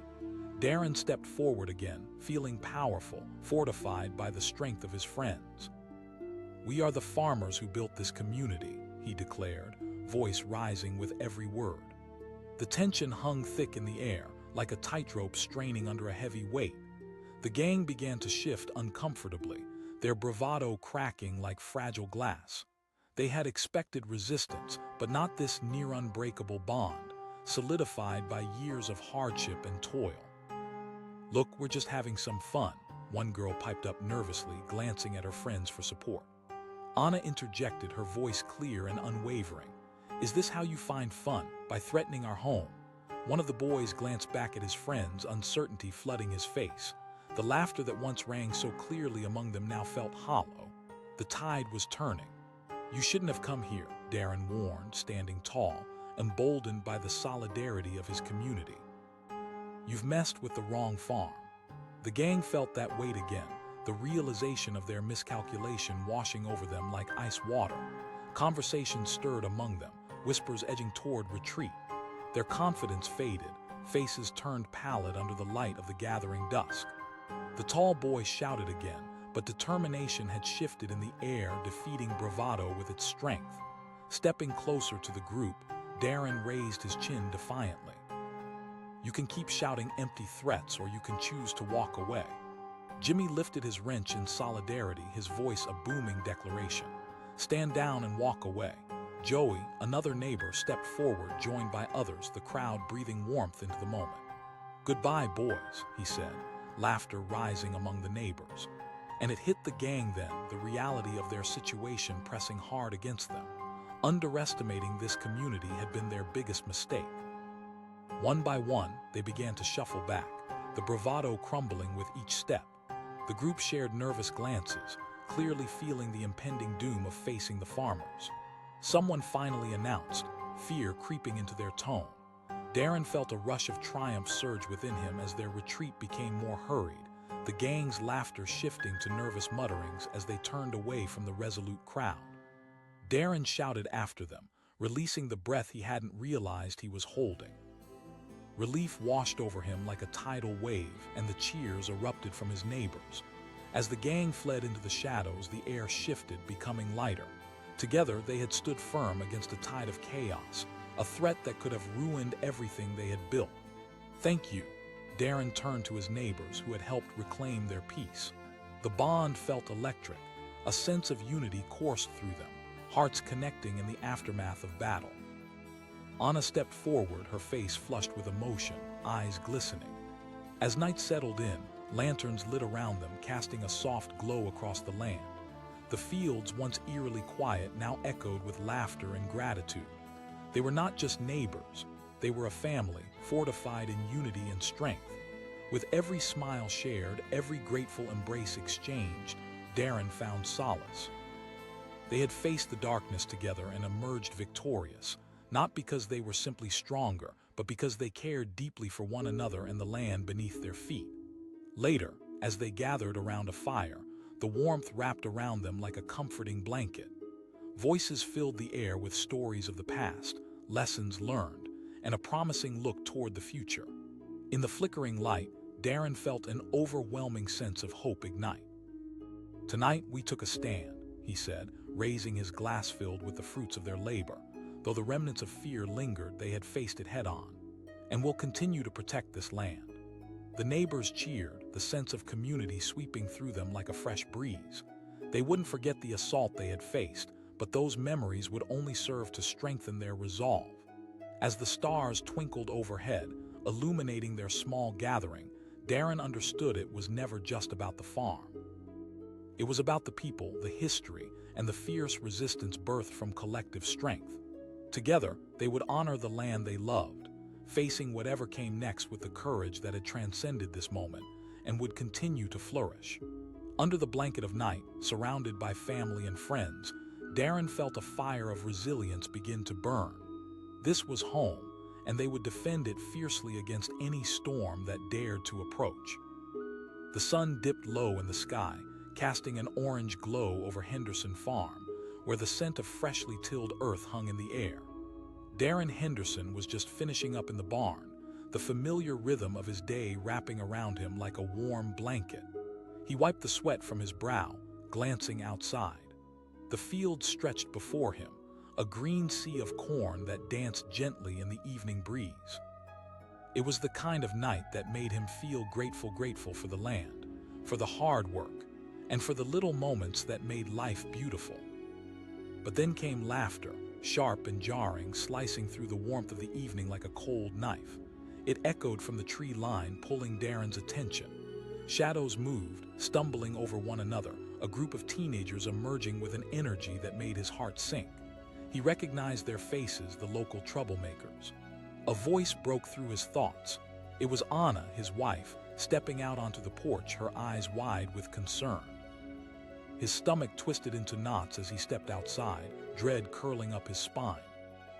[SPEAKER 1] Darren stepped forward again, feeling powerful, fortified by the strength of his friends. "We are the farmers who built this community," he declared, voice rising with every word. The tension hung thick in the air, like a tightrope straining under a heavy weight. The gang began to shift uncomfortably, their bravado cracking like fragile glass. They had expected resistance, but not this near-unbreakable bond, solidified by years of hardship and toil. "Look, we're just having some fun," one girl piped up nervously, glancing at her friends for support. Anna interjected, her voice clear and unwavering. "Is this how you find fun, by threatening our home?" One of the boys glanced back at his friends, uncertainty flooding his face. The laughter that once rang so clearly among them now felt hollow. The tide was turning. "You shouldn't have come here," Darren warned, standing tall, emboldened by the solidarity of his community. "You've messed with the wrong farm." The gang felt that weight again, the realization of their miscalculation washing over them like ice water. Conversation stirred among them, whispers edging toward retreat. Their confidence faded, faces turned pallid under the light of the gathering dusk. The tall boy shouted again, but determination had shifted in the air, defeating bravado with its strength. Stepping closer to the group, Darren raised his chin defiantly. "You can keep shouting empty threats, or you can choose to walk away." Jimmy lifted his wrench in solidarity, his voice a booming declaration. "Stand down and walk away." Joey, another neighbor, stepped forward, joined by others, the crowd breathing warmth into the moment. "Goodbye, boys," he said, laughter rising among the neighbors. And it hit the gang then, the reality of their situation pressing hard against them. Underestimating this community had been their biggest mistake. One by one, they began to shuffle back, the bravado crumbling with each step. The group shared nervous glances, clearly feeling the impending doom of facing the farmers. Someone finally announced, fear creeping into their tone. Darren felt a rush of triumph surge within him as their retreat became more hurried, the gang's laughter shifting to nervous mutterings as they turned away from the resolute crowd. Darren shouted after them, releasing the breath he hadn't realized he was holding. Relief washed over him like a tidal wave, and the cheers erupted from his neighbors. As the gang fled into the shadows, the air shifted, becoming lighter. Together, they had stood firm against a tide of chaos, a threat that could have ruined everything they had built. "Thank you." Darren turned to his neighbors who had helped reclaim their peace. The bond felt electric. A sense of unity coursed through them, hearts connecting in the aftermath of battle. Anna stepped forward, her face flushed with emotion, eyes glistening. As night settled in, lanterns lit around them, casting a soft glow across the land. The fields, once eerily quiet, now echoed with laughter and gratitude. They were not just neighbors, they were a family, fortified in unity and strength. With every smile shared, every grateful embrace exchanged, Darren found solace. They had faced the darkness together and emerged victorious, not because they were simply stronger, but because they cared deeply for one another and the land beneath their feet. Later, as they gathered around a fire, the warmth wrapped around them like a comforting blanket. Voices filled the air with stories of the past, lessons learned, and a promising look toward the future. In the flickering light, Darren felt an overwhelming sense of hope ignite. "Tonight we took a stand," he said, raising his glass filled with the fruits of their labor. Though the remnants of fear lingered, they had faced it head-on. "And we'll continue to protect this land." The neighbors cheered, the sense of community sweeping through them like a fresh breeze. They wouldn't forget the assault they had faced, but those memories would only serve to strengthen their resolve. As the stars twinkled overhead, illuminating their small gathering, Darren understood it was never just about the farm. It was about the people, the history, and the fierce resistance birthed from collective strength. Together, they would honor the land they loved, facing whatever came next with the courage that had transcended this moment and would continue to flourish. Under the blanket of night, surrounded by family and friends, Darren felt a fire of resilience begin to burn. This was home, and they would defend it fiercely against any storm that dared to approach. The sun dipped low in the sky, casting an orange glow over Henderson Farm, where the scent of freshly tilled earth hung in the air. Darren Henderson was just finishing up in the barn, the familiar rhythm of his day wrapping around him like a warm blanket. He wiped the sweat from his brow, glancing outside. The field stretched before him, a green sea of corn that danced gently in the evening breeze. It was the kind of night that made him feel grateful for the land, for the hard work, and for the little moments that made life beautiful. But then came laughter, sharp and jarring, slicing through the warmth of the evening like a cold knife. It echoed from the tree line, pulling Darren's attention. Shadows moved, stumbling over one another, a group of teenagers emerging with an energy that made his heart sink. He recognized their faces, the local troublemakers. A voice broke through his thoughts. It was Anna, his wife, stepping out onto the porch, her eyes wide with concern. His stomach twisted into knots as he stepped outside, dread curling up his spine.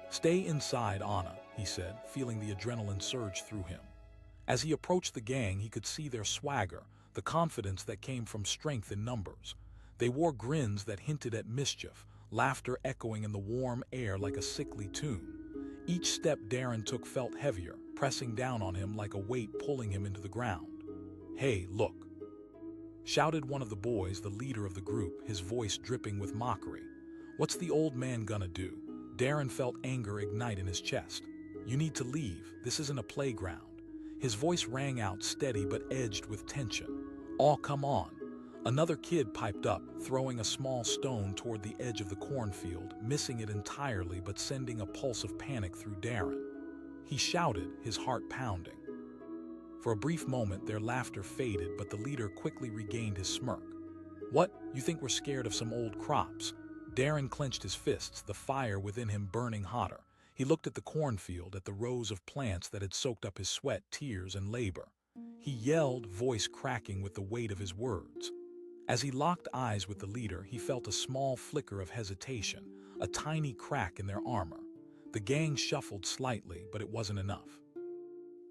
[SPEAKER 1] "Stay inside, Anna," he said, feeling the adrenaline surge through him. As he approached the gang, he could see their swagger, the confidence that came from strength in numbers. They wore grins that hinted at mischief, laughter echoing in the warm air like a sickly tune. Each step Darren took felt heavier, pressing down on him like a weight pulling him into the ground. "Hey, look!" shouted one of the boys, the leader of the group, his voice dripping with mockery. "What's the old man gonna do?" Darren felt anger ignite in his chest. "You need to leave. This isn't a playground." His voice rang out steady but edged with tension. "Oh, come on." Another kid piped up, throwing a small stone toward the edge of the cornfield, missing it entirely but sending a pulse of panic through Darren. He shouted, his heart pounding. For a brief moment, their laughter faded, but the leader quickly regained his smirk. "What, you think we're scared of some old crops?" Darren clenched his fists, the fire within him burning hotter. He looked at the cornfield, at the rows of plants that had soaked up his sweat, tears, and labor. He yelled, voice cracking with the weight of his words. As he locked eyes with the leader, he felt a small flicker of hesitation, a tiny crack in their armor. The gang shuffled slightly, but it wasn't enough.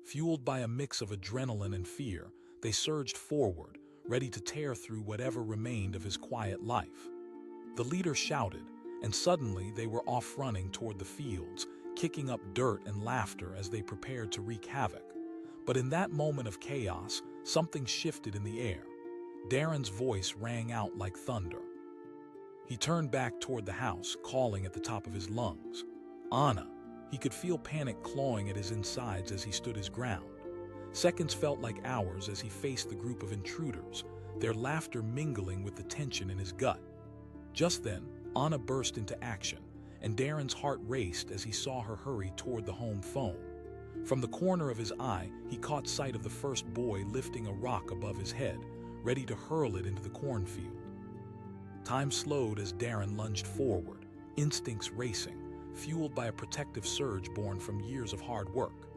[SPEAKER 1] Fueled by a mix of adrenaline and fear, they surged forward, ready to tear through whatever remained of his quiet life. The leader shouted, and suddenly they were off running toward the fields, kicking up dirt and laughter as they prepared to wreak havoc. But in that moment of chaos, something shifted in the air. Darren's voice rang out like thunder. He turned back toward the house, calling at the top of his lungs. Anna! He could feel panic clawing at his insides as he stood his ground. Seconds felt like hours as he faced the group of intruders, their laughter mingling with the tension in his gut. Just then, Anna burst into action, and Darren's heart raced as he saw her hurry toward the home phone. From the corner of his eye, he caught sight of the first boy lifting a rock above his head, ready to hurl it into the cornfield. Time slowed as Darren lunged forward, instincts racing, fueled by a protective surge born from years of hard work.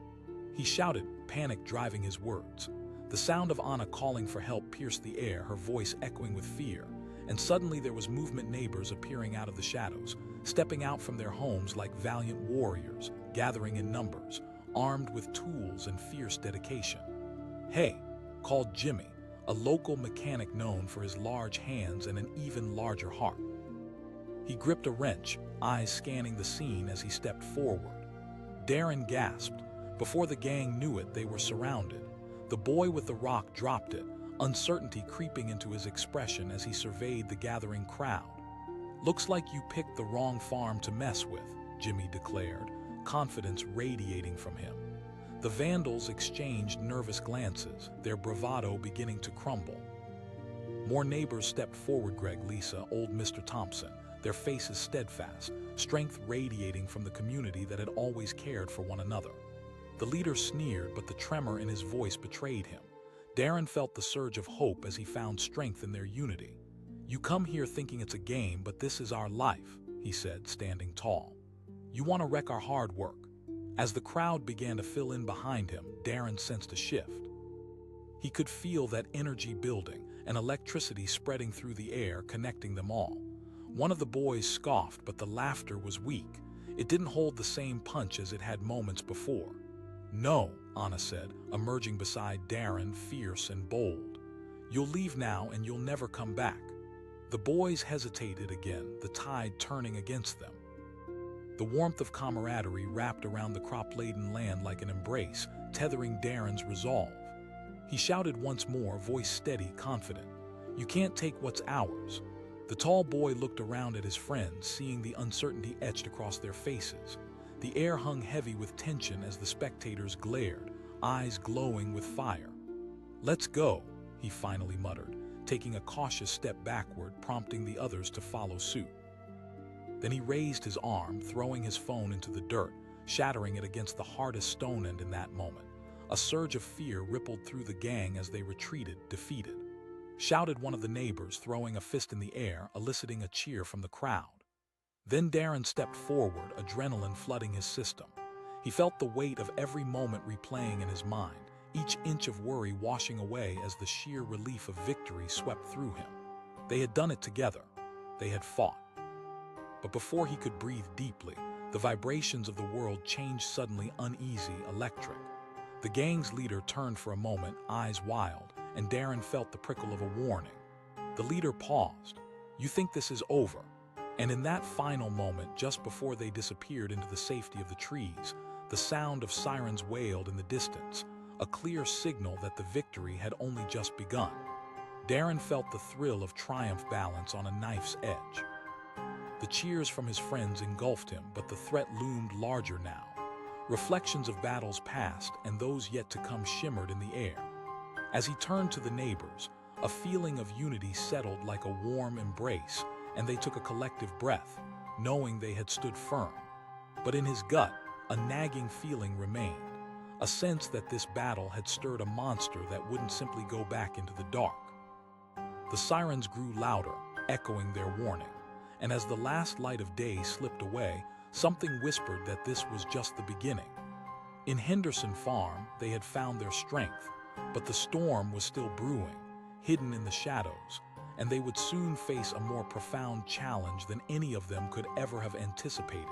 [SPEAKER 1] He shouted, panic driving his words. The sound of Anna calling for help pierced the air, her voice echoing with fear, and suddenly there was movement, neighbors appearing out of the shadows, stepping out from their homes like valiant warriors, gathering in numbers, armed with tools and fierce dedication. "Hey," called Jimmy, a local mechanic known for his large hands and an even larger heart. He gripped a wrench, eyes scanning the scene as he stepped forward. Darren gasped. Before the gang knew it, they were surrounded. The boy with the rock dropped it, uncertainty creeping into his expression as he surveyed the gathering crowd. "Looks like you picked the wrong farm to mess with," Jimmy declared, confidence radiating from him. The Vandals exchanged nervous glances, their bravado beginning to crumble. More neighbors stepped forward, Greg, Lisa, old Mr. Thompson, their faces steadfast, strength radiating from the community that had always cared for one another. The leader sneered, but the tremor in his voice betrayed him. Darren felt the surge of hope as he found strength in their unity. "You come here thinking it's a game, but this is our life," he said, standing tall. "You want to wreck our hard work." As the crowd began to fill in behind him, Darren sensed a shift. He could feel that energy building, and electricity spreading through the air, connecting them all. One of the boys scoffed, but the laughter was weak. It didn't hold the same punch as it had moments before. "No," Anna said, emerging beside Darren, fierce and bold. "You'll leave now and you'll never come back." The boys hesitated again, the tide turning against them. The warmth of camaraderie wrapped around the crop-laden land like an embrace, tethering Darren's resolve. He shouted once more, voice steady, confident, "You can't take what's ours." The tall boy looked around at his friends, seeing the uncertainty etched across their faces. The air hung heavy with tension as the spectators glared, eyes glowing with fire. "Let's go," he finally muttered, taking a cautious step backward, prompting the others to follow suit. Then he raised his arm, throwing his phone into the dirt, shattering it against the hardest stone end in that moment. A surge of fear rippled through the gang as they retreated, defeated. Shouted one of the neighbors, throwing a fist in the air, eliciting a cheer from the crowd. Then Darren stepped forward, adrenaline flooding his system. He felt the weight of every moment replaying in his mind, each inch of worry washing away as the sheer relief of victory swept through him. They had done it together. They had fought. But before he could breathe deeply, the vibrations of the world changed suddenly, uneasy, electric. The gang's leader turned for a moment, eyes wild, and Darren felt the prickle of a warning. The leader paused. "You think this is over?" And in that final moment, just before they disappeared into the safety of the trees, the sound of sirens wailed in the distance, a clear signal that the victory had only just begun. Darren felt the thrill of triumph balance on a knife's edge. The cheers from his friends engulfed him, but the threat loomed larger now. Reflections of battles past and those yet to come shimmered in the air. As he turned to the neighbors, a feeling of unity settled like a warm embrace, and they took a collective breath, knowing they had stood firm. But in his gut, a nagging feeling remained, a sense that this battle had stirred a monster that wouldn't simply go back into the dark. The sirens grew louder, echoing their warning, and as the last light of day slipped away, something whispered that this was just the beginning. In Henderson Farm, they had found their strength, but the storm was still brewing, hidden in the shadows, and they would soon face a more profound challenge than any of them could ever have anticipated.